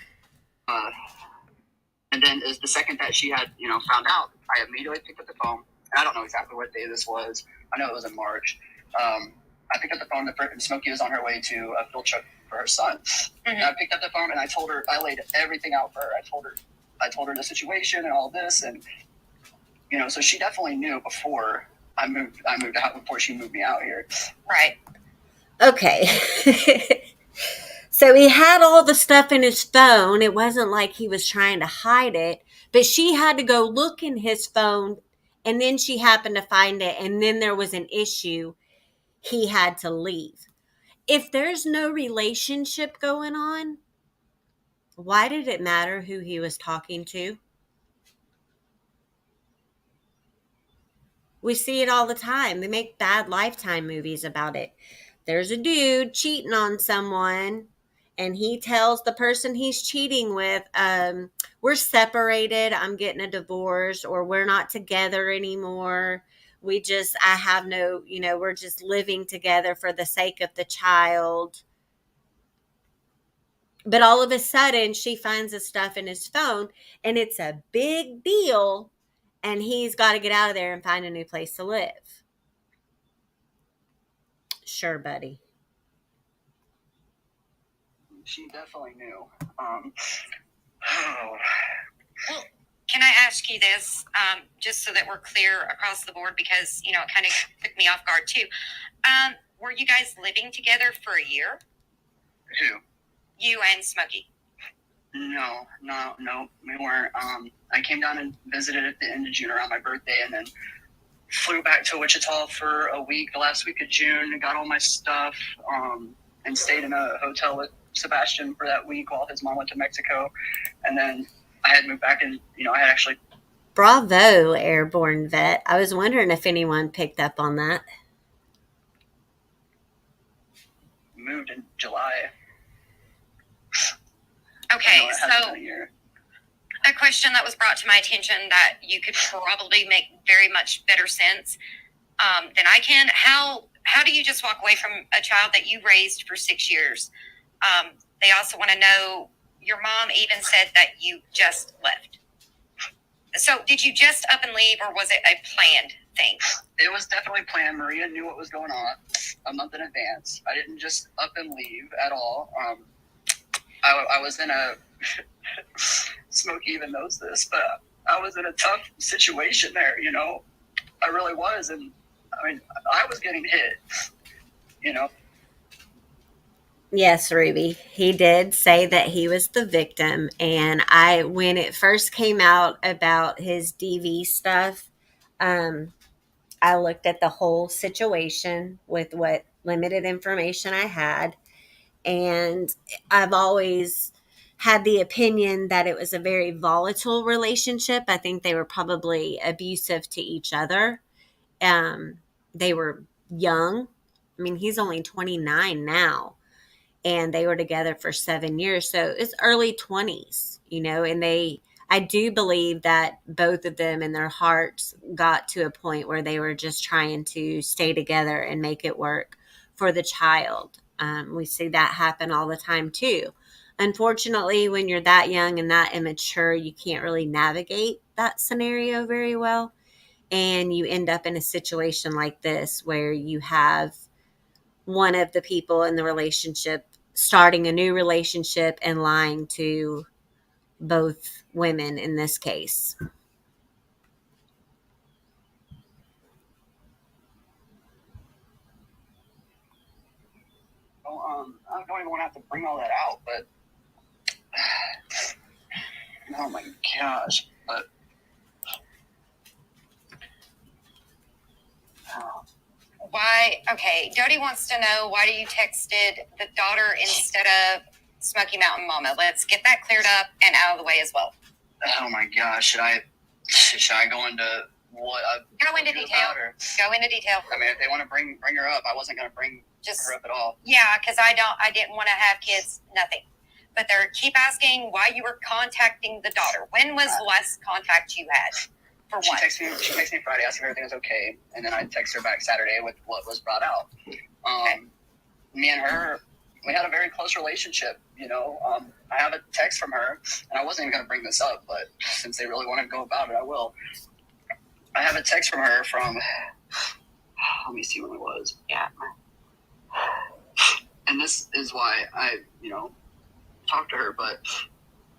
And then the second that she had found out, I immediately picked up the phone. And I don't know exactly what day this was. I know it was in March. I picked up the phone. Smokey was on her way to a field trip for her son. Mm-hmm. And I picked up the phone and I told her, I laid everything out for her. I told her the situation and all this, and so she definitely knew before I moved out, before she moved me out here. Right. Okay. So he had all the stuff in his phone. It wasn't like he was trying to hide it, but she had to go look in his phone, and then she happened to find it, and then there was an issue. He had to leave. If there's no relationship going on, why did it matter who he was talking to? We see it all the time. They make bad Lifetime movies about it. There's a dude cheating on someone, and he tells the person he's cheating with, we're separated, I'm getting a divorce, or we're not together anymore. I have no, we're just living together for the sake of the child. But all of a sudden, she finds the stuff in his phone, and it's a big deal, and he's got to get out of there and find a new place to live. Sure, buddy. She definitely knew. Well, can I ask you this, just so that we're clear across the board, because it kind of took me off guard too. Were you guys living together for a year? Who? You and Smokey. No, we weren't. I came down and visited at the end of June around my birthday, and then flew back to Wichita for a week, the last week of June, and got all my stuff, and stayed in a hotel with Sebastian for that week while his mom went to Mexico. And then I had moved back, and I had actually... Bravo, airborne vet. I was wondering if anyone picked up on that. Moved in July. Okay, so a question that was brought to my attention that you could probably make very much better sense than I can. How do you just walk away from a child that you raised for 6 years? They also want to know, your mom even said that you just left. So did you just up and leave, or was it a planned thing? It was definitely planned. Maria knew what was going on a month in advance. I didn't just up and leave at all. I was in a... Smokey even knows this, but I was in a tough situation there, I really was. And I was getting hit, Yes, Ruby. He did say that he was the victim. And when it first came out about his DV stuff, I looked at the whole situation with what limited information I had. And I've always had the opinion that it was a very volatile relationship. I think they were probably abusive to each other. They were young. He's only 29 now, and they were together for 7 years. So it's early 20s, and I do believe that both of them in their hearts got to a point where they were just trying to stay together and make it work for the child. We see that happen all the time too. Unfortunately, when you're that young and that immature, you can't really navigate that scenario very well. And you end up in a situation like this where you have one of the people in the relationship starting a new relationship and lying to both women in this case. I don't even want to have to bring all that out, but Oh my gosh. But why? Okay, Jody wants to know, why do you texted the daughter instead of Smoky Mountain Mama? Let's get that cleared up and out of the way as well. oh my gosh, should I go into what? Go into detail. Go into detail. I mean, if they want to bring her up, I wasn't going to bring her up at all. Yeah, because I didn't want to have kids. Nothing. But they keep asking why you were contacting the daughter. When was the last contact you had? For what? She texted me Friday asking if everything was okay, and then I text her back Saturday with what was brought out. Okay. Me and her, we had a very close relationship. You know, I have a text from her, and I wasn't even going to bring this up, but since they really want to go about it, I will. I have a text from her from, let me see when it was. Yeah. And this is why I, talked to her, but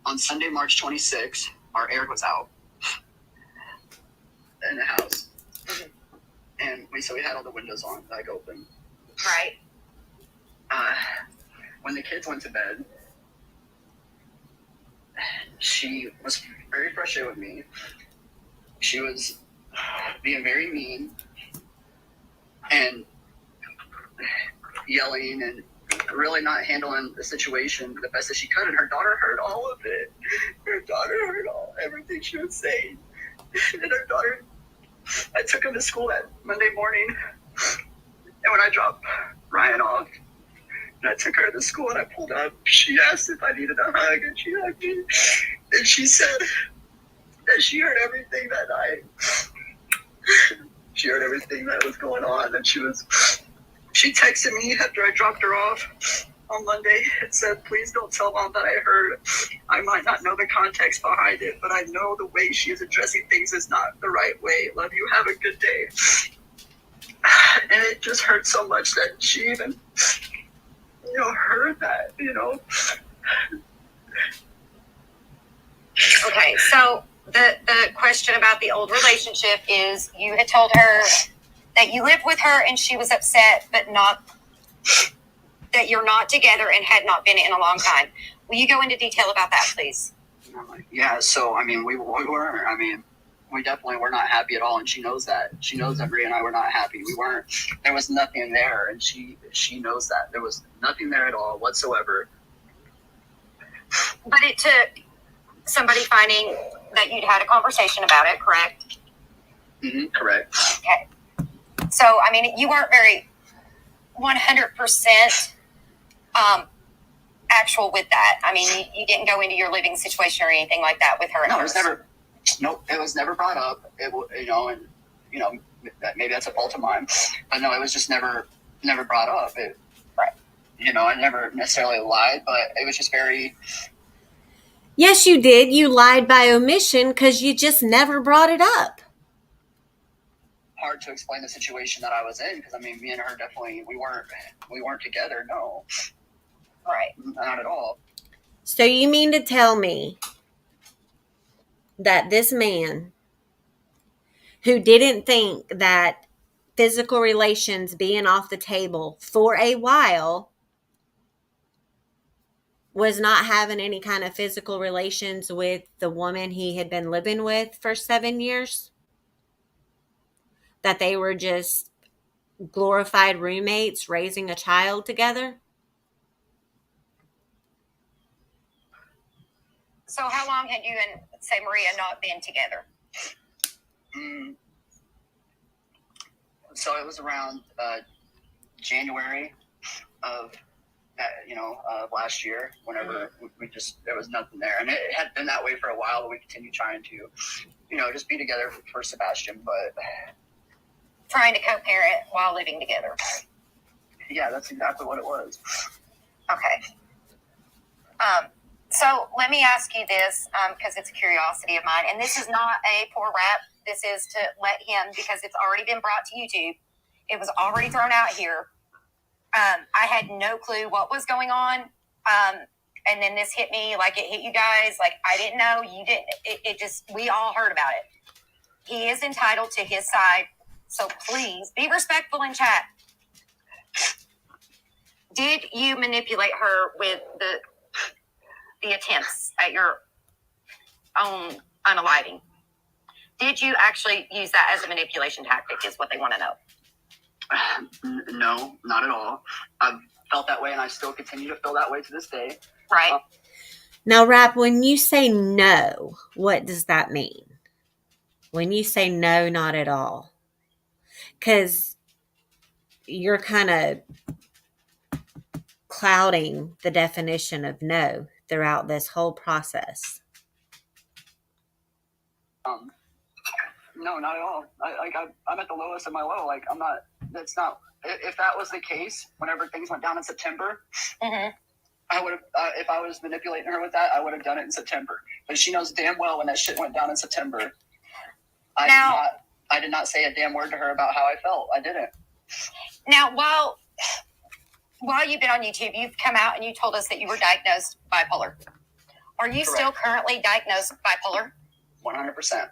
on Sunday, March 26th, our air was out in the house. Mm-hmm. And we had all the windows on, like open. Right. When the kids went to bed, she was very frustrated with me. She was being very mean and yelling and really not handling the situation the best that she could. And her daughter heard all of it. Her daughter heard everything she was saying. And her daughter, I took him to school that Monday morning. And when I dropped Ryan off, and I took her to school and I pulled up, she asked if I needed a hug, and she hugged me. And she said that she heard everything that night. She heard everything that was going on, and she texted me after I dropped her off on Monday and said, please don't tell Mom that I heard. I might not know the context behind it, but I know the way she is addressing things is not the right way. Love you. Have a good day. And it just hurt so much that she even, heard that, Okay, so the question about the old relationship is, you had told her that you lived with her and she was upset, but not that you're not together and had not been in a long time. Will you go into detail about that, please? Yeah, so, we definitely were not happy at all, and she knows that. She knows that Maria and I were not happy. There was nothing there, and she knows that. There was nothing there at all whatsoever. But it took somebody finding that you'd had a conversation about it, correct? Mm-hmm, correct. Okay. So, you weren't very 100% actual with that. You didn't go into your living situation or anything like that with her. No, it was never brought up. Maybe that's a fault of mine. But no, it was just never brought up. Right. I never necessarily lied, but it was just very... Yes, you did. You lied by omission because you just never brought it up. Hard to explain the situation that I was in, because me and her definitely, we weren't together. No. Right. Not at all. So you mean to tell me that this man, who didn't think that physical relations being off the table for a while, was not having any kind of physical relations with the woman he had been living with for 7 years? That they were just glorified roommates raising a child together? So how long had you and, say, Maria not been together? So it was around January of last year, whenever there was nothing there. And it had been that way for a while, but we continued trying to, just be together for Sebastian, but... Trying to co-parent while living together. Yeah, that's exactly what it was. Okay. So let me ask you this, because it's a curiosity of mine, and this is not a poor rap. This is to let him, because it's already been brought to YouTube. It was already thrown out here. I had no clue what was going on. And then this hit me like it hit you guys. Like, I didn't know, you didn't. It just, we all heard about it. He is entitled to his side. So please be respectful in chat. Did you manipulate her with the attempts at your own unaliving. Did you actually use that as a manipulation tactic is what they want to know. No, not at all. I've felt that way, and I still continue to feel that way to this day. Right. Now, Rap, when you say no, what does that mean? When you say no, not at all? Because you're kind of clouding the definition of no throughout this whole process. No, not at all. I'm at the lowest of my low. Like, I'm not. That's not. If that was the case, whenever things went down in September, I would have. If I was manipulating her with that, I would have done it in September. But she knows damn well when that shit went down in September. I did not say a damn word to her about how I felt. I didn't. Now, while you've been on YouTube, you've come out and you told us that you were diagnosed bipolar. Are you still currently diagnosed bipolar? 100%.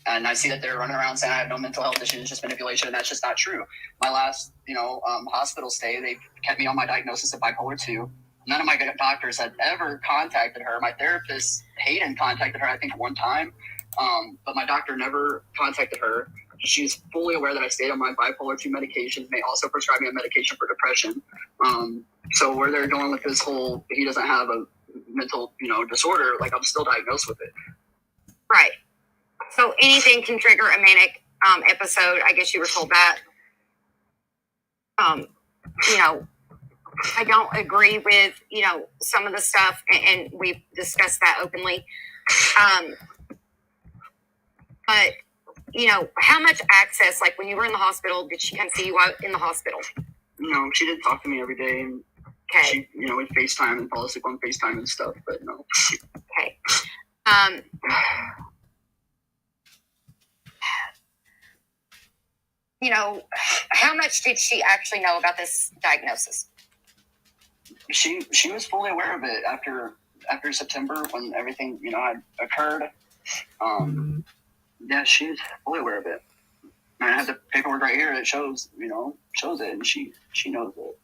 And I see that they're running around saying I have no mental health issues, just manipulation, and that's just not true. My last, hospital stay, they kept me on my diagnosis of bipolar 2. None of my doctors had ever contacted her. My therapist, Hayden, contacted her, I think, one time. But my doctor never contacted her. She's fully aware that I stayed on my bipolar 2 medications. They also prescribed me a medication for depression. So where they're going with this whole, he doesn't have a mental, disorder, like I'm still diagnosed with it. Right. So anything can trigger a manic episode. I guess you were told that. I don't agree with, some of the stuff, and we've discussed that openly. But, how much access, like when you were in the hospital, did she come see you out in the hospital? No, she did talk to me every day, and she, we'd FaceTime and fall asleep on FaceTime and stuff, but no. Okay. How much did she actually know about this diagnosis? She was fully aware of it after September when everything, had occurred. Yeah, she's fully aware of it. I have the paperwork right here that shows it, and she knows it.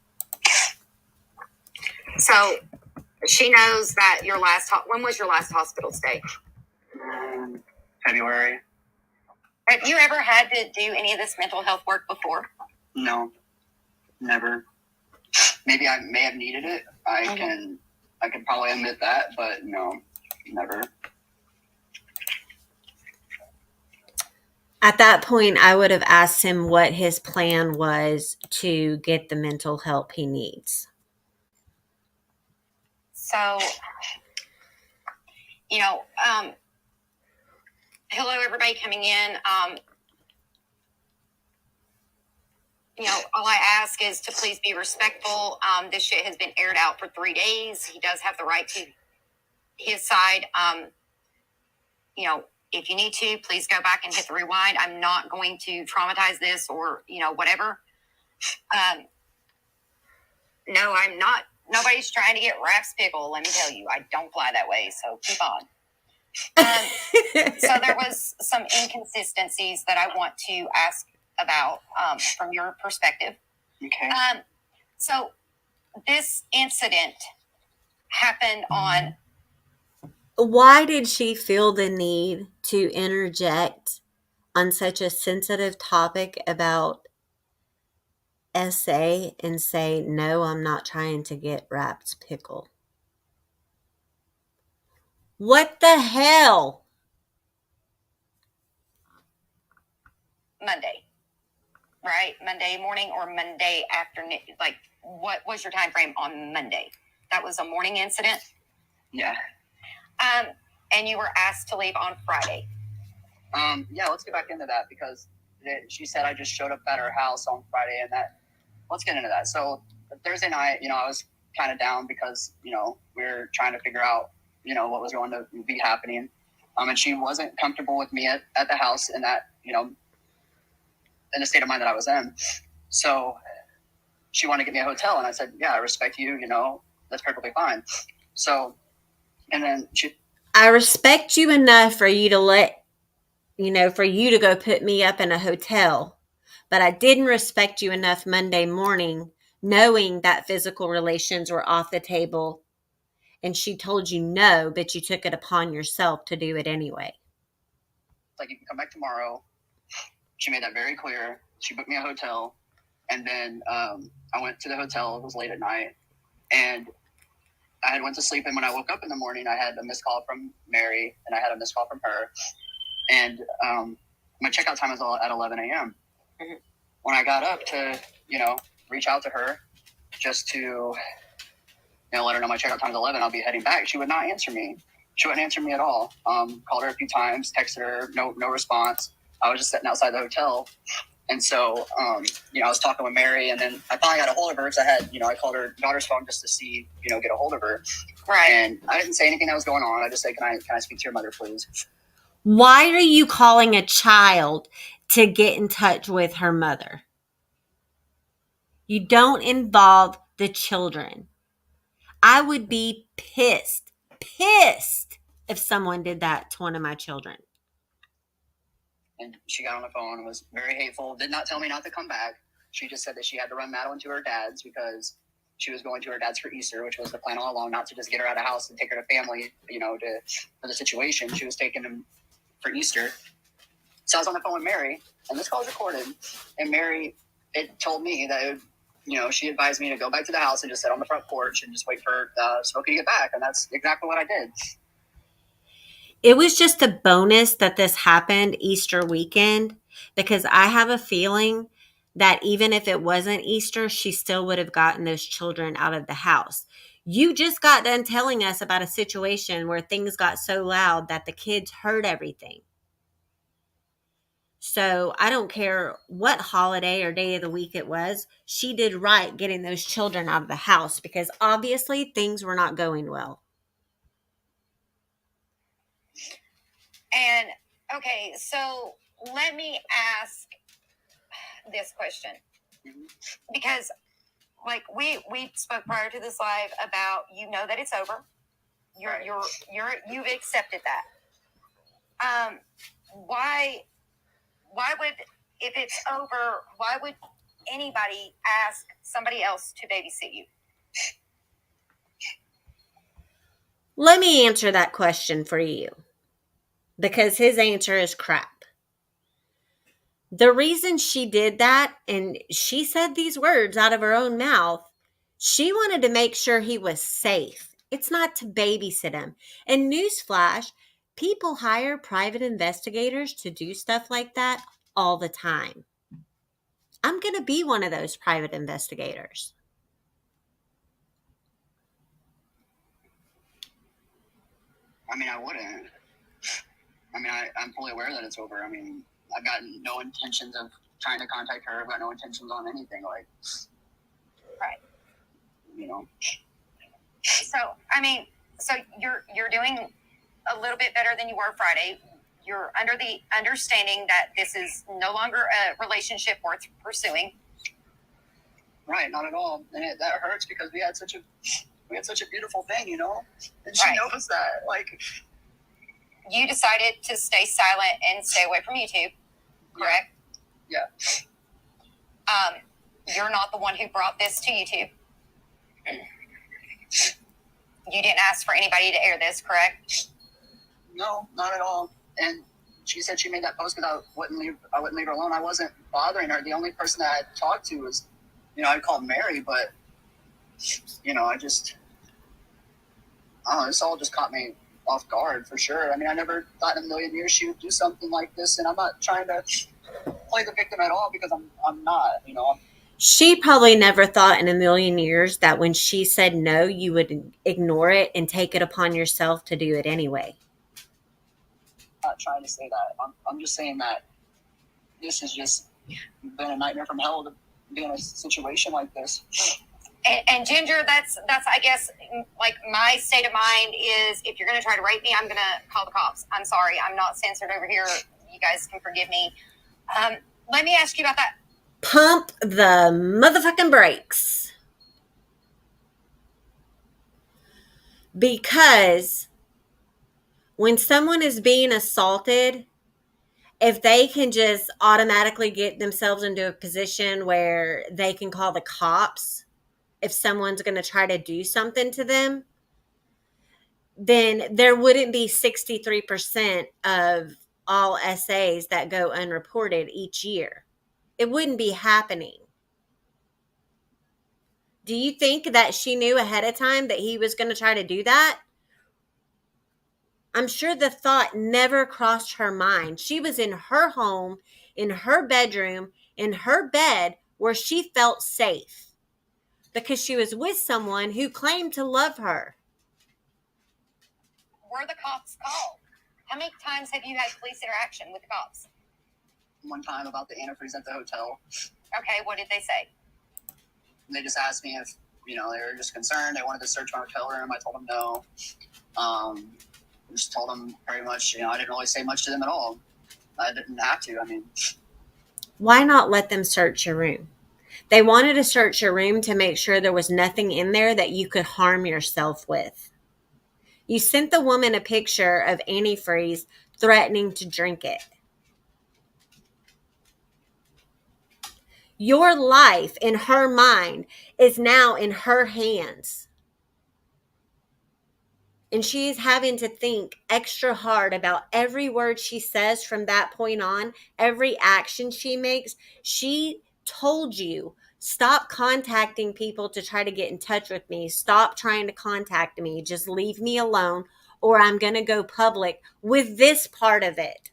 So she knows that when was your last hospital stay? February. Have you ever had to do any of this mental health work before? No, never. Maybe I may have needed it. I could probably admit that, but no, never. At that point, I would have asked him what his plan was to get the mental help he needs. So, hello, everybody coming in. All I ask is to please be respectful. This shit has been aired out for 3 days. He does have the right to his side. If you need to, please go back and hit the rewind. I'm not going to traumatize this or, whatever. No, I'm not. Nobody's trying to get Rap's pickle. Let me tell you, I don't fly that way. So keep on. So there was some inconsistencies that I want to ask about from your perspective. Okay. So this incident happened on. Why did she feel the need to interject on such a sensitive topic about SA and say, no, I'm not trying to get Rap's pickle? What the hell? Monday, right? Monday morning or Monday afternoon? Like, what was your time frame on Monday? That was a morning incident? Yeah. And you were asked to leave on Friday. Yeah, let's get back into that because she said I just showed up at her house on Friday, and let's get into that. So Thursday night, I was kind of down because, we were trying to figure out, what was going to be happening. And she wasn't comfortable with me at the house in that, in the state of mind that I was in. So she wanted to get me a hotel, and I said, yeah, I respect you, that's perfectly fine. So, and then I respect you enough for you to for you to go put me up in a hotel. But I didn't respect you enough Monday morning, knowing that physical relations were off the table and she told you no, but you took it upon yourself to do it anyway. Like, you can come back tomorrow. She made that very clear. She booked me a hotel, and then I went to the hotel. It was late at night, and I had went to sleep, and when I woke up in the morning, I had a missed call from Mary, and I had a missed call from her, and my checkout time was all at 11 a.m. Mm-hmm. When I got up to, reach out to her just to, let her know my checkout time is 11, I'll be heading back, she would not answer me. She wouldn't answer me at all. Called her a few times, texted her, no response. I was just sitting outside the hotel. And so, I was talking with Mary, and then I finally got a hold of her because I called her daughter's phone just to see, get a hold of her. Right. And I didn't say anything that was going on. I just said, can I speak to your mother, please? Why are you calling a child to get in touch with her mother? You don't involve the children. I would be pissed if someone did that to one of my children. And she got on the phone and was very hateful, did not tell me not to come back. She just said that she had to run Madeline to her dad's because she was going to her dad's for Easter, which was the plan all along, not to just get her out of the house and take her to family, for the situation. She was taking him for Easter. So I was on the phone with Mary, and this call was recorded. And Mary, it told me that, she advised me to go back to the house and just sit on the front porch and just wait for Smokey to get back. And that's exactly what I did. It was just a bonus that this happened Easter weekend, because I have a feeling that even if it wasn't Easter, she still would have gotten those children out of the house. You just got done telling us about a situation where things got so loud that the kids heard everything. So I don't care what holiday or day of the week it was, she did right getting those children out of the house, because obviously things were not going well. And okay, so let me ask this question, because we spoke prior to this live about, that it's over. You've accepted that. Why would, if it's over, why would anybody ask somebody else to babysit you? Let me answer that question for you, because his answer is crap. The reason she did that, and she said these words out of her own mouth, she wanted to make sure he was safe. It's not to babysit him. And newsflash, people hire private investigators to do stuff like that all the time. I'm going to be one of those private investigators. I mean, I wouldn't. I mean, I'm fully aware that it's over. I mean, I've got no intentions of trying to contact her. I've got no intentions on anything. Right. So, so you're doing a little bit better than you were Friday. You're under the understanding that this is no longer a relationship worth pursuing. Right, not at all. And that hurts because we had such a beautiful thing, and she knows that. You decided to stay silent and stay away from YouTube, correct? Yeah. You're not the one who brought this to YouTube. You didn't ask for anybody to air this, correct? No, not at all. And she said she made that post because I wouldn't leave her alone. I wasn't bothering her. The only person that I talked to was, I called Mary, but this all just caught me off guard for sure. I mean, I never thought in a million years she would do something like this, and I'm not trying to play the victim at all because I'm not. She probably never thought in a million years that when she said no, you would ignore it and take it upon yourself to do it anyway. I'm not trying to say that. I'm just saying that this has just been a nightmare from hell to be in a situation like this. And Ginger, that's I guess, my state of mind is, if you're going to try to rape me, I'm going to call the cops. I'm sorry. I'm not censored over here. You guys can forgive me. Let me ask you about that. Pump the motherfucking brakes. Because when someone is being assaulted, if they can just automatically get themselves into a position where they can call the cops if someone's going to try to do something to them, then there wouldn't be 63% of all essays that go unreported each year. It wouldn't be happening. Do you think that she knew ahead of time that he was going to try to do that? I'm sure the thought never crossed her mind. She was in her home, in her bedroom, in her bed where she felt safe because she was with someone who claimed to love her. Were the cops called? How many times have you had police interaction with the cops? One time about the antifreeze at the hotel. Okay, what did they say? They just asked me if, they were just concerned. They wanted to search my hotel room. I told them no. Just told them very much, I didn't really say much to them at all. I didn't have to. Why not let them search your room? They wanted to search your room to make sure there was nothing in there that you could harm yourself with. You sent the woman a picture of antifreeze threatening to drink it. Your life in her mind is now in her hands. And she is having to think extra hard about every word she says from that point on, every action she makes. She told you, stop contacting people to try to get in touch with me. Stop trying to contact me. Just leave me alone, or I'm going to go public with this part of it.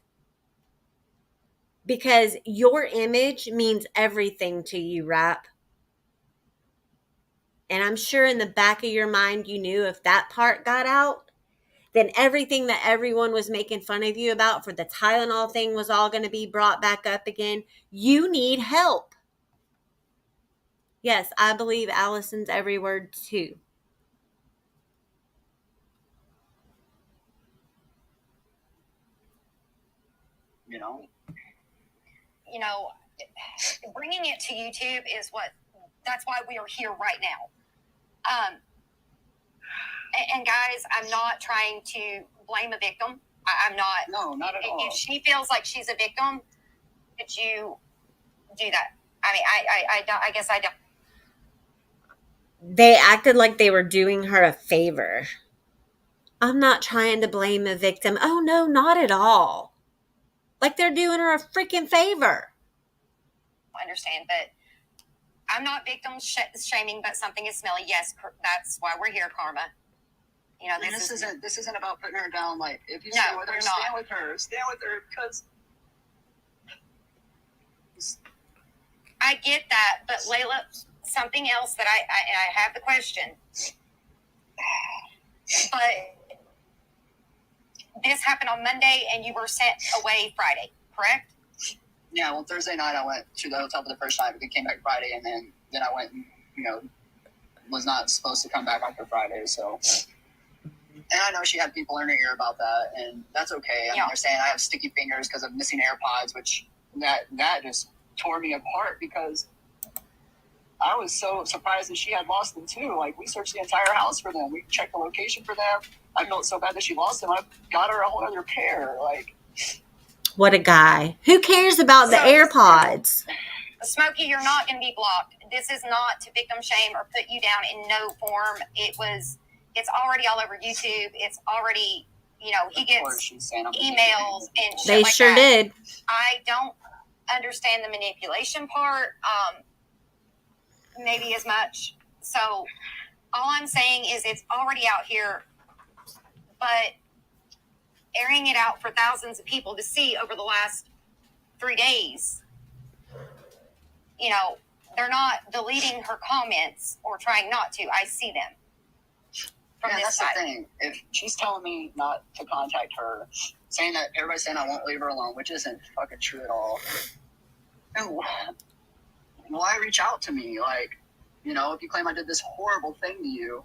Because your image means everything to you, Rap. And I'm sure in the back of your mind, you knew if that part got out, then everything that everyone was making fun of you about for the Tylenol thing was all going to be brought back up again. You need help. Yes, I believe Allison's every word too. Bringing it to YouTube is that's why we are here right now. And guys, I'm not trying to blame a victim. I'm not. No, not at all. If she feels like she's a victim, could you do that? I guess I don't. They acted like they were doing her a favor. I'm not trying to blame a victim. Oh, no, not at all. Like they're doing her a freaking favor. I understand, but I'm not victim shaming, but something is smelly. Yes, that's why we're here, Karma. This isn't about putting her down. Like, if you stand with her, stand with her, because I get that. But Layla, something else that I have the question, but this happened on Monday, and you were sent away Friday, correct? Yeah. Well, Thursday night I went to the hotel for the first time. We came back Friday, and then I went and was not supposed to come back after Friday, so. And I know she had people in her ear about that, and that's okay. I mean, they're saying I have sticky fingers because of missing AirPods, which that just tore me apart because I was so surprised that she had lost them too. Like, we searched the entire house for them. We checked the location for them. I felt so bad that she lost them. I got her a whole other pair. Like, what a guy. Who cares about the AirPods? Smokey, you're not going to be blocked. This is not to victim shame or put you down in no form. It's already all over YouTube. It's already, he gets emails and shit they like sure that. Did. I don't understand the manipulation part, maybe as much. So all I'm saying is it's already out here, but airing it out for thousands of people to see over the last 3 days, they're not deleting her comments or trying not to. I see them. That's the thing. If she's telling me not to contact her, saying that everybody's saying I won't leave her alone, which isn't fucking true at all, then why reach out to me? Like, if you claim I did this horrible thing to you,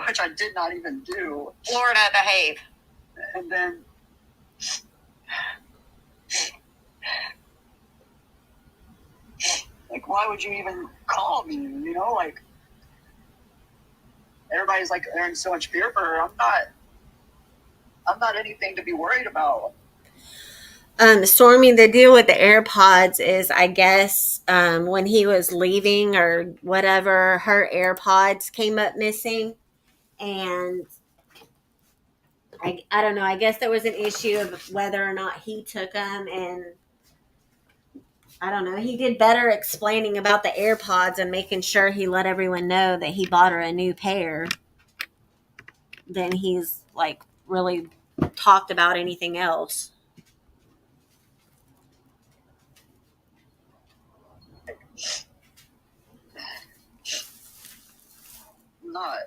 which I did not even do. Florida, behave. And then like, why would you even call me? Like, everybody's like, they're in so much fear for her. I'm not anything to be worried about. Stormy, the deal with the AirPods is, I guess, when he was leaving or whatever, her AirPods came up missing, and I don't know. I guess there was an issue of whether or not he took them, and I don't know. He did better explaining about the AirPods and making sure he let everyone know that he bought her a new pair than he's like really talked about anything else. Not.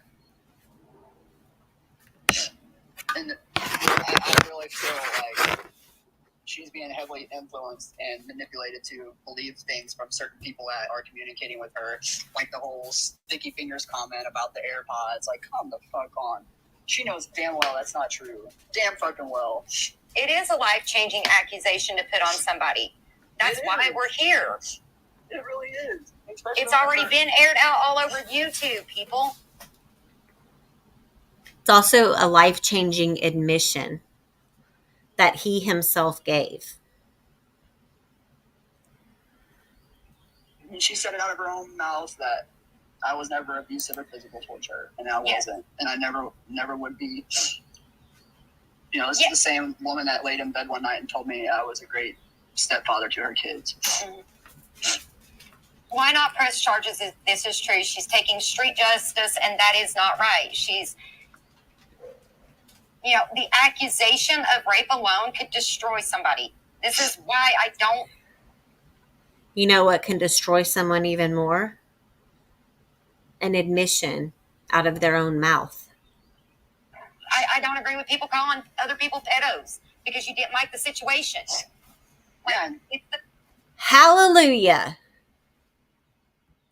And I really feel like she's being heavily influenced and manipulated to believe things from certain people that are communicating with her. Like the whole sticky fingers comment about the AirPods. Like, come the fuck on. She knows damn well that's not true. Damn fucking well. It is a life-changing accusation to put on somebody. That's why we're here. It really is. It's already been aired out all over YouTube, people. It's also a life-changing admission that he himself gave. She said it out of her own mouth that I was never abusive or physical towards her, and I wasn't, and I never would be. You know, this is the same woman that laid in bed one night and told me I was a great stepfather to her kids. Mm-hmm. Why not press charges if this is true? She's taking street justice, and that is not right. She's, you know, the accusation of rape alone could destroy somebody. This is why I don't. You know what can destroy someone even more? An admission out of their own mouth. I don't agree with people calling other people pedos because you didn't like the situation. Like, it's the Hallelujah.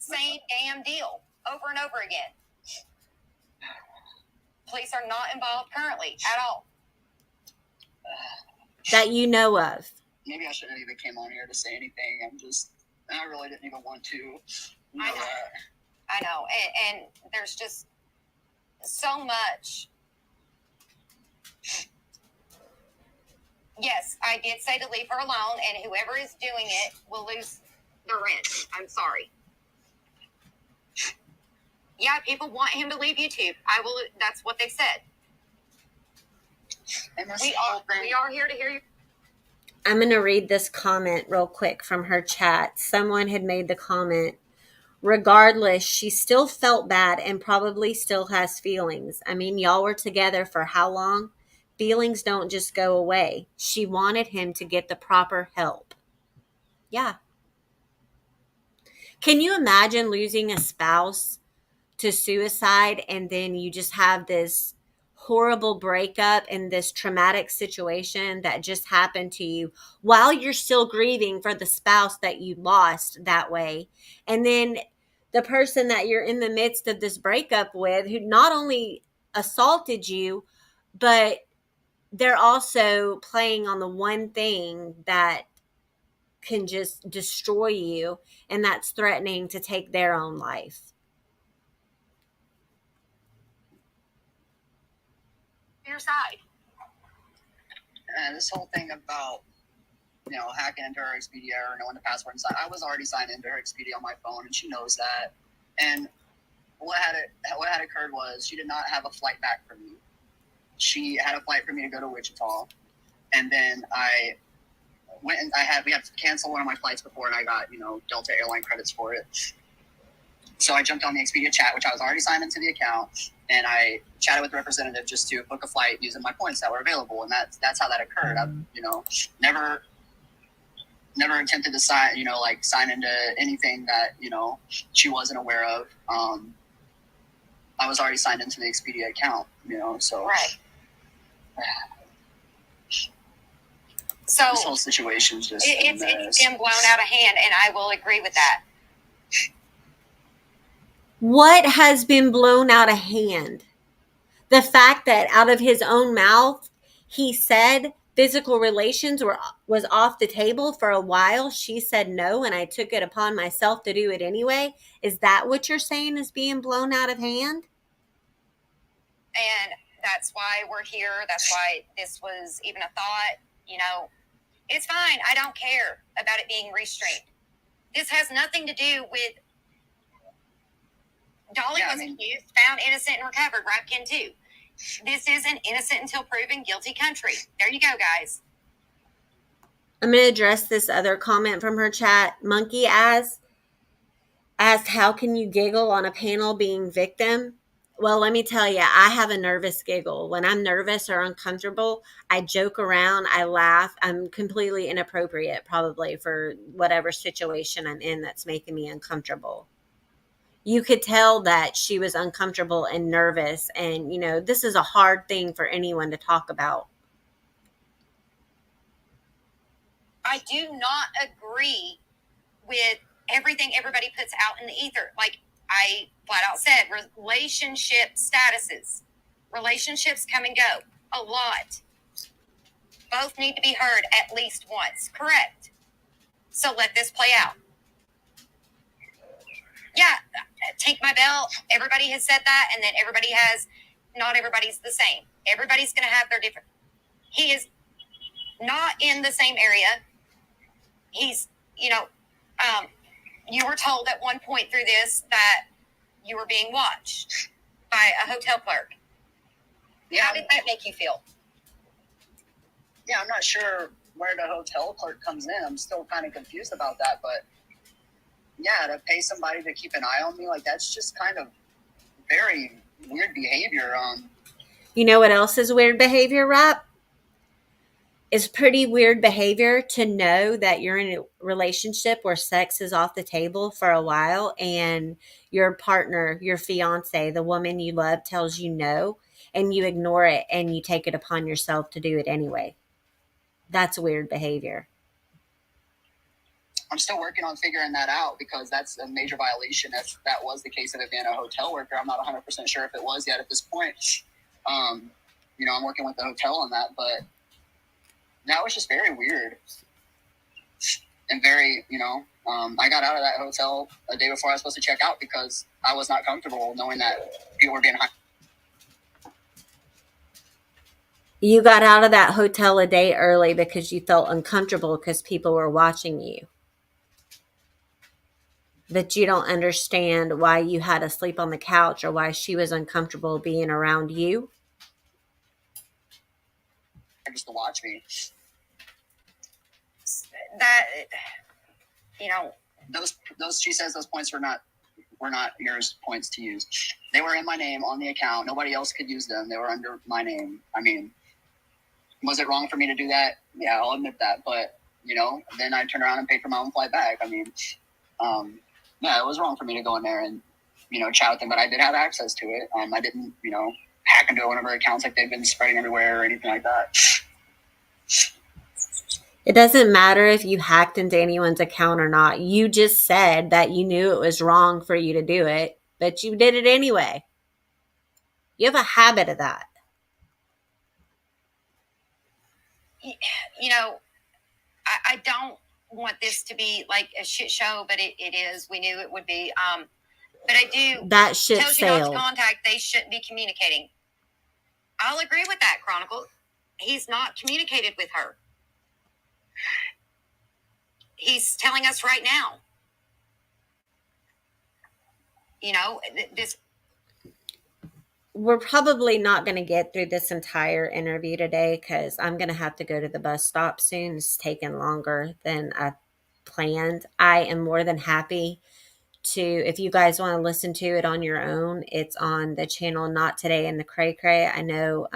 same damn deal over and over again. Police are not involved currently at all. That you know of. Maybe I shouldn't have even came on here to say anything. I really didn't even want to. I know. And there's just so much. Yes, I did say to leave her alone, and whoever is doing it will lose their rent. I'm sorry. Yeah, people want him to leave YouTube. I will. That's what they said. And We are here to hear you. I'm going to read this comment real quick from her chat. Someone had made the comment, regardless, she still felt bad and probably still has feelings. I mean, y'all were together for how long? Feelings don't just go away. She wanted him to get the proper help. Yeah. Can you imagine losing a spouse to suicide and then you just have this horrible breakup and this traumatic situation that just happened to you while you're still grieving for the spouse that you lost that way? And then the person that you're in the midst of this breakup with, who not only assaulted you, but they're also playing on the one thing that can just destroy you, and that's threatening to take their own life. Your side. And this whole thing about, you know, hacking into her Expedia or knowing the password and sign, I was already signed into her Expedia on my phone, and she knows that. And what had occurred was she did not have a flight back for me. She had a flight for me to go to Wichita, and then I went and we had to cancel one of my flights before, and I got, you know, Delta airline credits for it. So I jumped on the Expedia chat, which I was already signed into the account, and I chatted with the representative just to book a flight using my points that were available, and that's how that occurred. I, you know, never attempted to sign into anything that, you know, she wasn't aware of. I was already signed into the Expedia account, you know, so right. So this whole situation is just it's been blown out of hand, and I will agree with that. What has been blown out of hand? The fact that out of his own mouth, he said physical relations was off the table for a while. She said no, and I took it upon myself to do it anyway. Is that what you're saying is being blown out of hand? And that's why we're here. That's why this was even a thought. You know, it's fine. I don't care about it being restrained. This has nothing to do with Dolly was accused, found innocent, and recovered. Rapkin too. This is an innocent until proven guilty country. There you go, guys. I'm going to address this other comment from her chat. Monkey asked, how can you giggle on a panel being victim? Well, let me tell you, I have a nervous giggle. When I'm nervous or uncomfortable, I joke around, I laugh. I'm completely inappropriate, probably, for whatever situation I'm in that's making me uncomfortable. You could tell that she was uncomfortable and nervous. And, this is a hard thing for anyone to talk about. I do not agree with everything everybody puts out in the ether. Like I flat out said, relationship statuses. Relationships come and go a lot. Both need to be heard at least once. Correct. So let this play out. Yeah, take my belt. Everybody has said that, and then everybody has, not everybody's the same. Everybody's going to have their different. He is not in the same area. He's, you were told at one point through this that you were being watched by a hotel clerk. Yeah. How did that make you feel? Yeah, I'm not sure where the hotel clerk comes in. I'm still kind of confused about that, but yeah, to pay somebody to keep an eye on me, like that's just kind of very weird behavior. You know what else is weird behavior, Rap? It's pretty weird behavior to know that you're in a relationship where sex is off the table for a while and your partner, your fiance, the woman you love tells you no, and you ignore it and you take it upon yourself to do it anyway. That's weird behavior. I'm still working on figuring that out because that's a major violation. If that was the case of it being a hotel worker, I'm not 100% sure if it was yet at this point. I'm working with the hotel on that, but that was just very weird and very, I got out of that hotel a day before I was supposed to check out because I was not comfortable knowing that people were being high. You got out of that hotel a day early because you felt uncomfortable because people were watching you. That you don't understand why you had to sleep on the couch or why she was uncomfortable being around you. Just to watch me. That, those she says those points were not yours points to use. They were in my name on the account. Nobody else could use them. They were under my name. I mean, was it wrong for me to do that? Yeah, I'll admit that. But, then I turned around and paid for my own flight back. I mean, yeah, it was wrong for me to go in there and, chat with them. But I did have access to it. I didn't, hack into one of her accounts like they've been spreading everywhere or anything like that. It doesn't matter if you hacked into anyone's account or not. You just said that you knew it was wrong for you to do it, but you did it anyway. You have a habit of that. I don't want this to be like a shit show, but it is. We knew it would be. But I do. That shit tells failed. You not to contact. They shouldn't be communicating. I'll agree with that, Chronicle. He's not communicated with her. He's telling us right now. This. We're probably not going to get through this entire interview today because I'm going to have to go to the bus stop soon. It's taken longer than I planned. I am more than happy to, if you guys want to listen to it on your own, it's on the channel Not Today in the Cray Cray. I know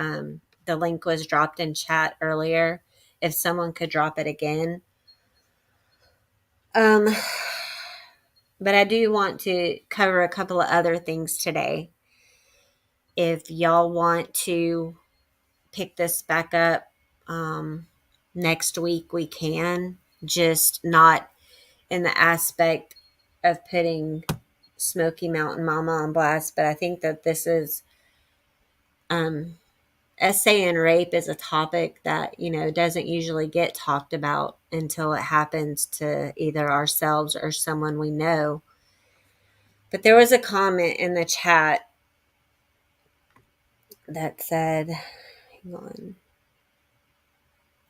the link was dropped in chat earlier. If someone could drop it again. But I do want to cover a couple of other things today. If y'all want to pick this back up next week, we can. Just not in the aspect of putting Smoky Mountain Mama on blast, but I think that this is essay and rape is a topic that doesn't usually get talked about until it happens to either ourselves or someone we know. But there was a comment in the chat that said, hang on,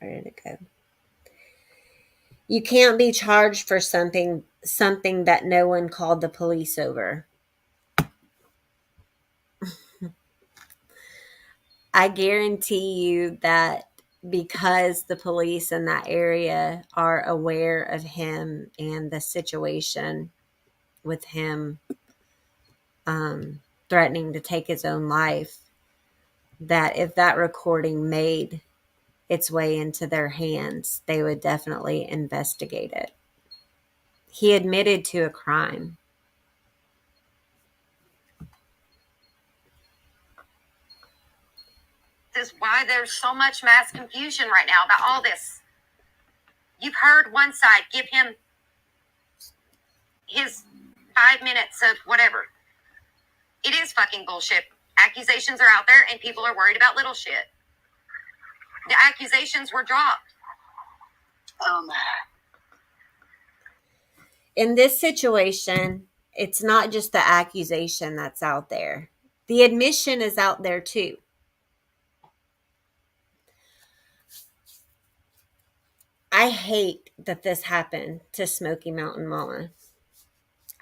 where did it go? You can't be charged for something that no one called the police over. I guarantee you that because the police in that area are aware of him and the situation with him threatening to take his own life, that if that recording made its way into their hands, they would definitely investigate it. He admitted to a crime. This is why there's so much mass confusion right now about all this. You've heard one side. Give him his 5 minutes of whatever. It is fucking bullshit. Accusations are out there and people are worried about little shit. The accusations were dropped. In this situation, it's not just the accusation that's out there. The admission is out there too. I hate that this happened to Smoky Mountain Mama.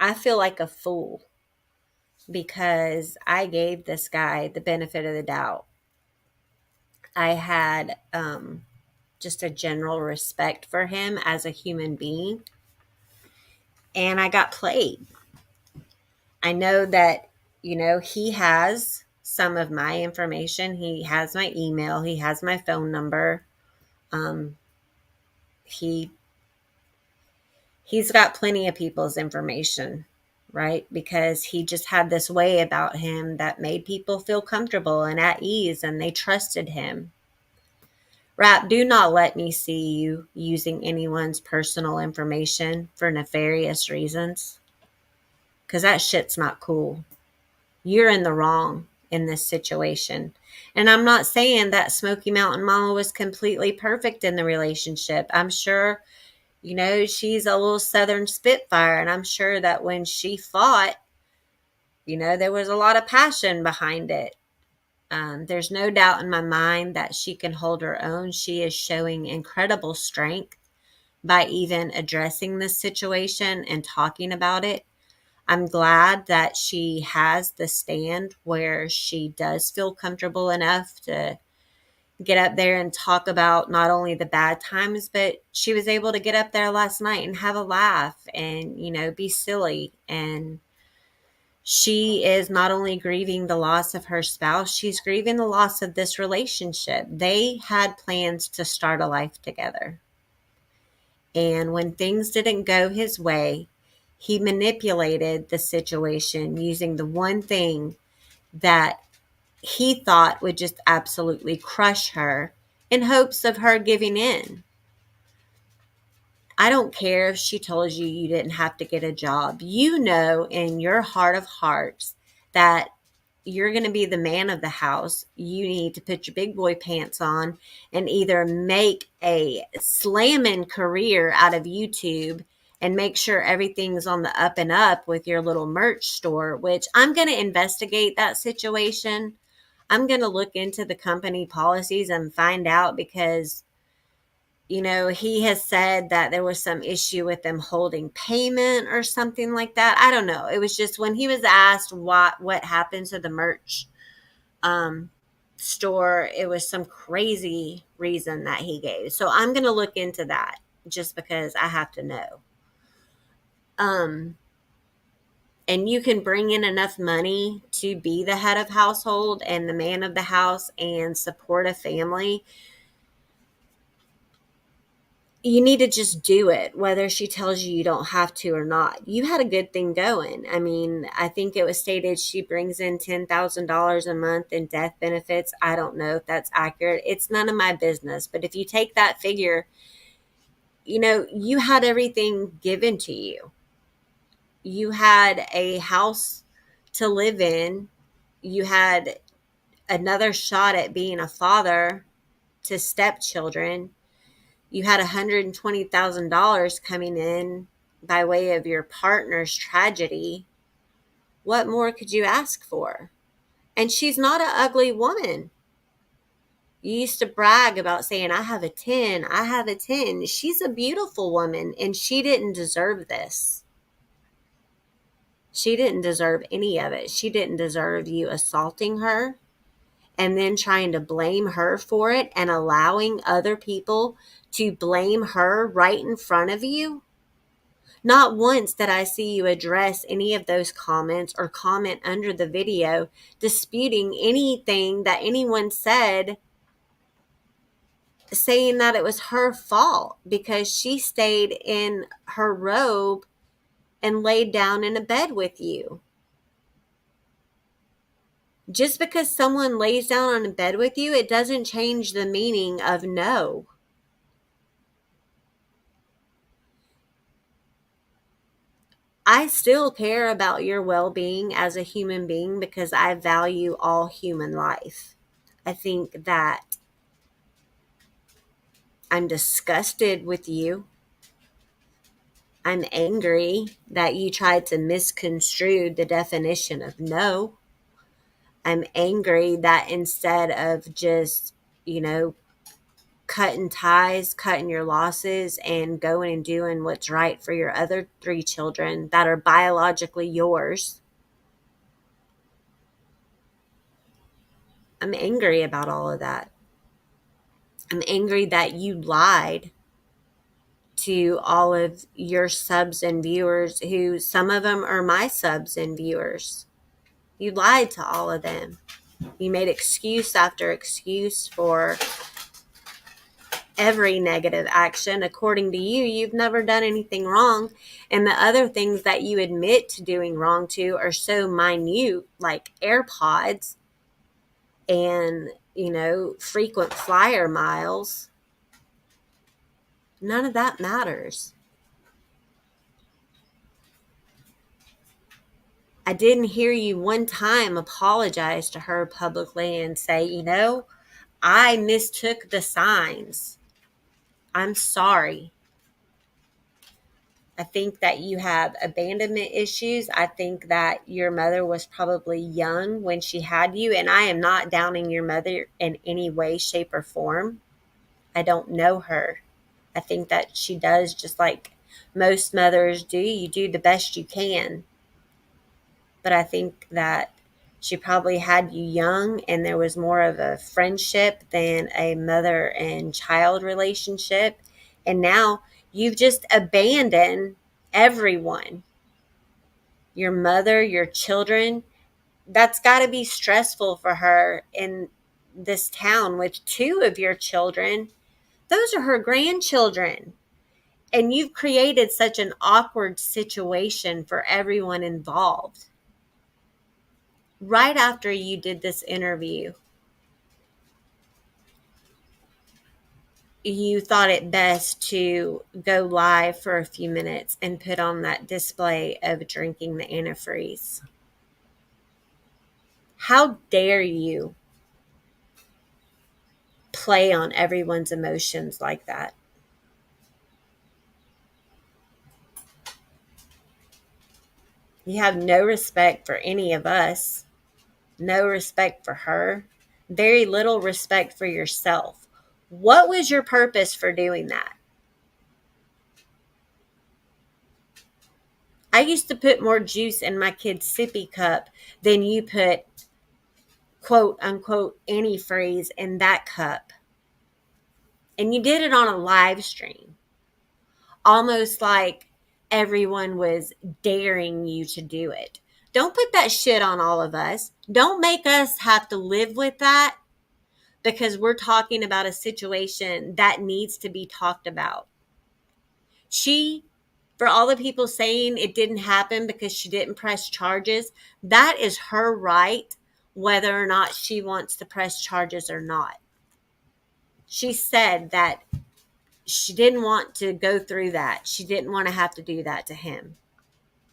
I feel like a fool because I gave this guy the benefit of the doubt. I had just a general respect for him as a human being, and I got played. I know that, he has some of my information. He has my email, he has my phone number. He he's got plenty of people's information, right? Because he just had this way about him that made people feel comfortable and at ease, and they trusted him. Rap, do not let me see you using anyone's personal information for nefarious reasons, because that shit's not cool. You're in the wrong in this situation. And I'm not saying that Smoky Mountain Mama was completely perfect in the relationship. I'm sure, she's a little Southern Spitfire, and I'm sure that when she fought, there was a lot of passion behind it. There's no doubt in my mind that she can hold her own. She is showing incredible strength by even addressing this situation and talking about it. I'm glad that she has the stand where she does feel comfortable enough to get up there and talk about not only the bad times, but she was able to get up there last night and have a laugh and, be silly. And she is not only grieving the loss of her spouse, she's grieving the loss of this relationship. They had plans to start a life together. And when things didn't go his way, he manipulated the situation using the one thing that he thought would just absolutely crush her in hopes of her giving in. I don't care if she told you you didn't have to get a job. You know in your heart of hearts that you're going to be the man of the house. You need to put your big boy pants on and either make a slamming career out of YouTube and make sure everything's on the up and up with your little merch store, which I'm going to investigate that situation. I'm going to look into the company policies and find out because, he has said that there was some issue with them holding payment or something like that. I don't know. It was just when he was asked what happened to the merch store, it was some crazy reason that he gave. So I'm going to look into that just because I have to know. And you can bring in enough money to be the head of household and the man of the house and support a family. You need to just do it, whether she tells you you don't have to or not. You had a good thing going. I mean, I think it was stated she brings in $10,000 a month in death benefits. I don't know if that's accurate. It's none of my business. But if you take that figure, you had everything given to you. You had a house to live in. You had another shot at being a father to stepchildren. You had $120,000 coming in by way of your partner's tragedy. What more could you ask for? And she's not an ugly woman. You used to brag about saying, I have a 10, I have a 10. She's a beautiful woman, and she didn't deserve this. She didn't deserve any of it. She didn't deserve you assaulting her and then trying to blame her for it and allowing other people to blame her right in front of you. Not once did I see you address any of those comments or comment under the video disputing anything that anyone said, saying that it was her fault because she stayed in her robe and laid down in a bed with you. Just because someone lays down on a bed with you, it doesn't change the meaning of no. I still care about your well-being as a human being because I value all human life. I think that I'm disgusted with you. I'm angry that you tried to misconstrue the definition of no. I'm angry that instead of just, cutting ties, cutting your losses, and going and doing what's right for your other 3 children that are biologically yours, I'm angry about all of that. I'm angry that you lied to all of your subs and viewers, who some of them are my subs and viewers. You lied to all of them. You made excuse after excuse for every negative action. According to you, you've never done anything wrong. And the other things that you admit to doing wrong to are so minute, like AirPods and, frequent flyer miles. None of that matters. I didn't hear you one time apologize to her publicly and say, I mistook the signs. I'm sorry. I think that you have abandonment issues. I think that your mother was probably young when she had you, and I am not downing your mother in any way, shape, or form. I don't know her. I think that she does just like most mothers do. You do the best you can. But I think that she probably had you young, and there was more of a friendship than a mother and child relationship. And now you've just abandoned everyone, your mother, your children. That's got to be stressful for her in this town with 2 of your children. Those are her grandchildren. And you've created such an awkward situation for everyone involved. Right after you did this interview, you thought it best to go live for a few minutes and put on that display of drinking the antifreeze. How dare you play on everyone's emotions like that? You have no respect for any of us, no respect for her, very little respect for yourself. What was your purpose for doing that? I used to put more juice in my kid's sippy cup than you put quote unquote antifreeze in that cup. And you did it on a live stream, almost like everyone was daring you to do it. Don't put that shit on all of us. Don't make us have to live with that because we're talking about a situation that needs to be talked about. For all the people saying it didn't happen because she didn't press charges, that is her right, whether or not she wants to press charges or not. She said that she didn't want to go through that. She didn't want to have to do that to him.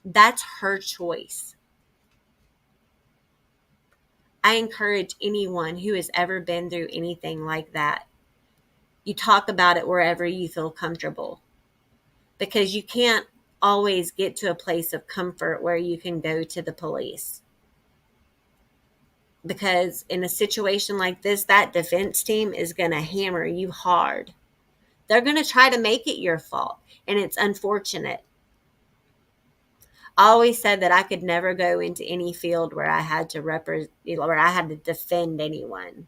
That's her choice. I encourage anyone who has ever been through anything like that, you talk about it wherever you feel comfortable, because you can't always get to a place of comfort where you can go to the police. Because in a situation like this, that defense team is going to hammer you hard. They're going to try to make it your fault, and it's unfortunate. always said that I could never go into any field where I had to where I had to defend anyone.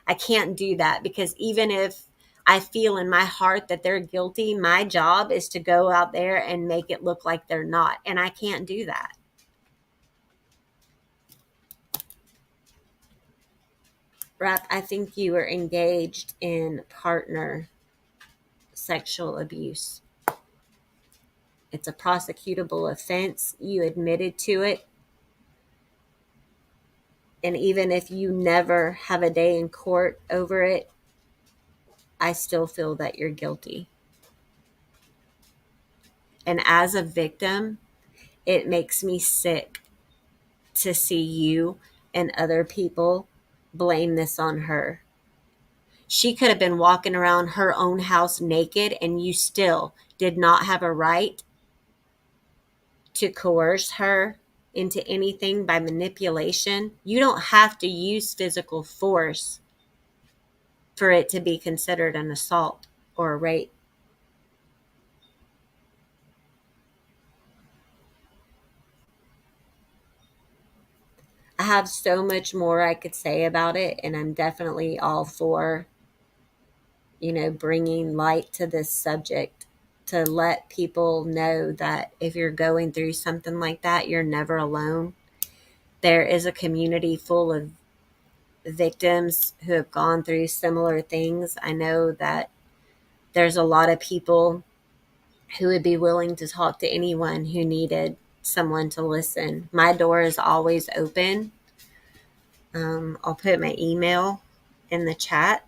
I can't do that, because even if I feel in my heart that they're guilty, my job is to go out there and make it look like they're not. And I can't do that. Rap, I think you were engaged in partner sexual abuse. It's a prosecutable offense. You admitted to it. And even if you never have a day in court over it, I still feel that you're guilty. And as a victim, it makes me sick to see you and other people blame this on her. She could have been walking around her own house naked, and you still did not have a right to coerce her into anything by manipulation. You don't have to use physical force for it to be considered an assault or a rape. I have so much more I could say about it, and I'm definitely all for, bringing light to this subject, to let people know that if you're going through something like that, you're never alone. There is a community full of victims who have gone through similar things. I know that there's a lot of people who would be willing to talk to anyone who needed someone to listen. My door is always open. I'll put my email in the chat.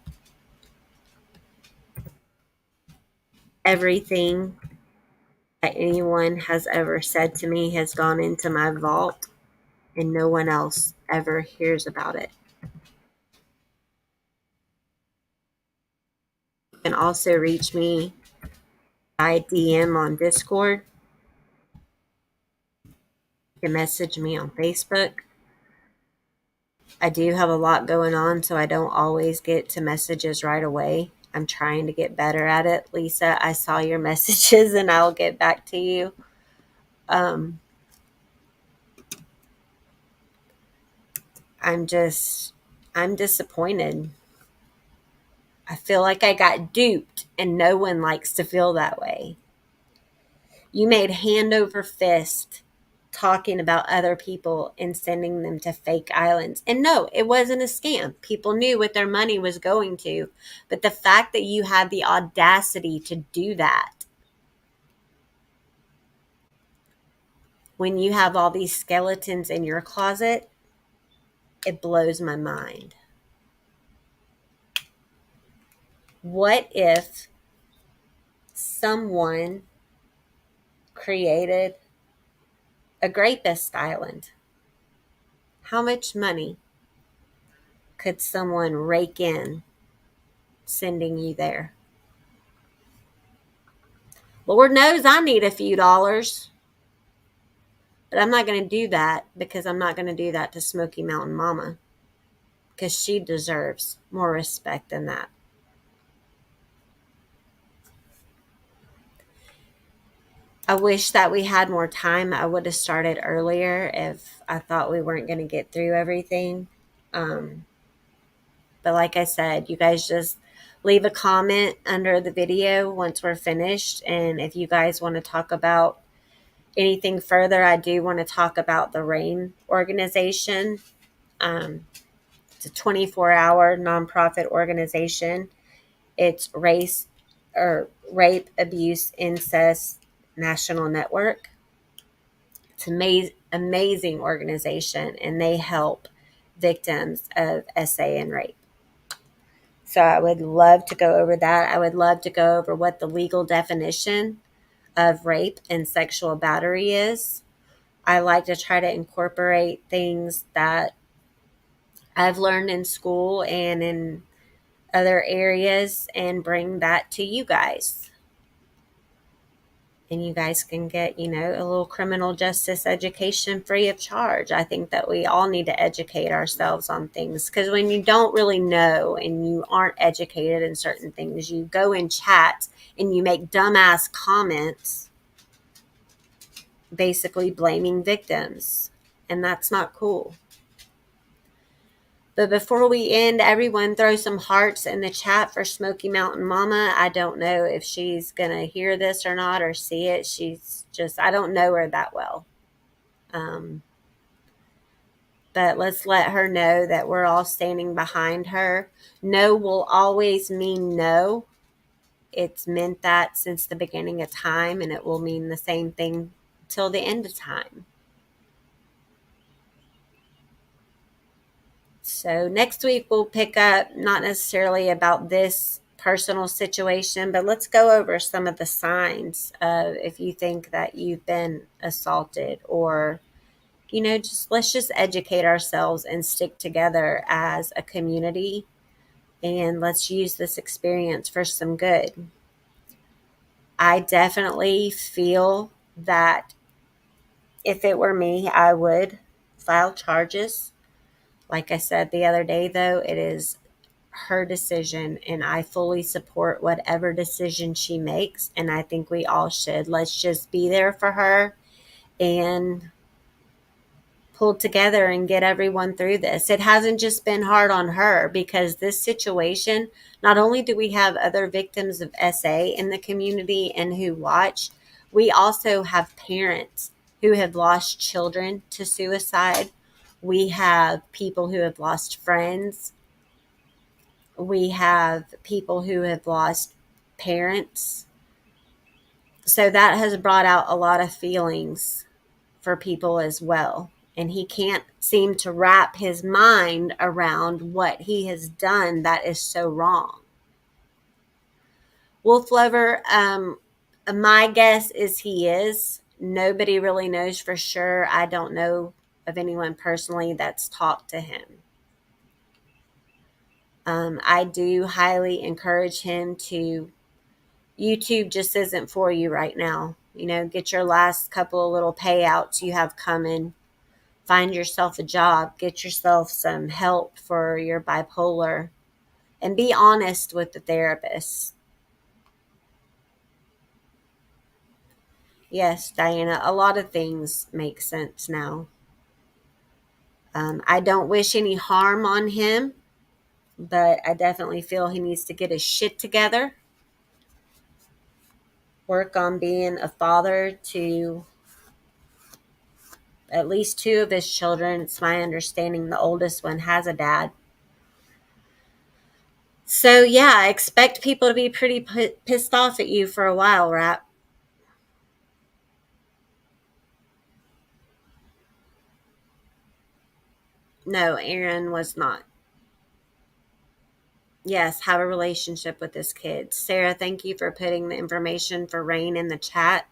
Everything that anyone has ever said to me has gone into my vault, and no one else ever hears about it. You can also reach me by DM on Discord. You can message me on Facebook. I do have a lot going on, so I don't always get to messages right away. I'm trying to get better at it. Lisa, I saw your messages and I'll get back to you. I'm disappointed. I feel like I got duped, and no one likes to feel that way. You made hand over fist talking about other people and sending them to fake islands. And no, it wasn't a scam. People knew what their money was going to. But the fact that you had the audacity to do that when you have all these skeletons in your closet, it blows my mind. What if someone created a Grapist Island? How much money could someone rake in sending you there? Lord knows I need a few dollars, but I'm not going to do that, because I'm not going to do that to Smoky Mountain Mama, because she deserves more respect than that. I wish that we had more time. I would have started earlier if I thought we weren't going to get through everything. But like I said, you guys just leave a comment under the video once we're finished. And if you guys want to talk about anything further, I do want to talk about the RAIN organization. It's a 24-hour nonprofit organization. It's Rape, Abuse, Incest National Network. It's an amazing organization, and they help victims of SA and rape. So I would love to go over that. I would love to go over what the legal definition of rape and sexual battery is. I like to try to incorporate things that I've learned in school and in other areas and bring that to you guys. And you guys can get, a little criminal justice education free of charge. I think that we all need to educate ourselves on things, because when you don't really know and you aren't educated in certain things, you go in chats and you make dumbass comments basically blaming victims, and that's not cool. But before we end, everyone throw some hearts in the chat for Smoky Mountain Mama. I don't know if she's going to hear this or not or see it. I don't know her that well. But let's let her know that we're all standing behind her. No will always mean no. It's meant that since the beginning of time, and it will mean the same thing till the end of time. So next week we'll pick up not necessarily about this personal situation, but let's go over some of the signs of if you think that you've been assaulted, or let's just educate ourselves and stick together as a community, and let's use this experience for some good. I definitely feel that if it were me, I would file charges. Like I said the other day, though, it is her decision, and I fully support whatever decision she makes, and I think we all should. Let's just be there for her and pull together and get everyone through this. It hasn't just been hard on her, because this situation, not only do we have other victims of SA in the community and who watch, we also have parents who have lost children to suicide. We have people who have lost friends. We have people who have lost parents. So that has brought out a lot of feelings for people as well. And he can't seem to wrap his mind around what he has done that is so wrong. Wolf Lover, my guess is he is. Nobody really knows for sure. I don't know of anyone personally that's talked to him. I do highly encourage him to. YouTube just isn't for you right now. Get your last couple of little payouts you have coming. Find yourself a job. Get yourself some help for your bipolar. And be honest with the therapist. Yes, Diana, a lot of things make sense now. I don't wish any harm on him, but I definitely feel he needs to get his shit together. Work on being a father to at least 2 of his children. It's my understanding the oldest one has a dad. So, yeah, I expect people to be pretty pissed off at you for a while, Rap. No, Aaron was not. Yes, have a relationship with this kid. Sarah, thank you for putting the information for Rain in the chat.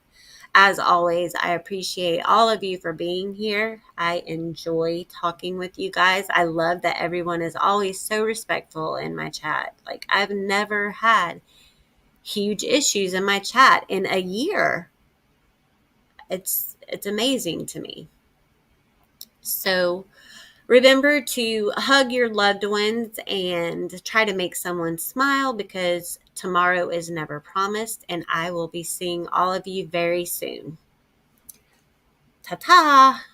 As always, I appreciate all of you for being here. I enjoy talking with you guys. I love that everyone is always so respectful in my chat. Like, I've never had huge issues in my chat in a year. It's amazing to me. So remember to hug your loved ones and try to make someone smile, because tomorrow is never promised, and I will be seeing all of you very soon. Ta-ta!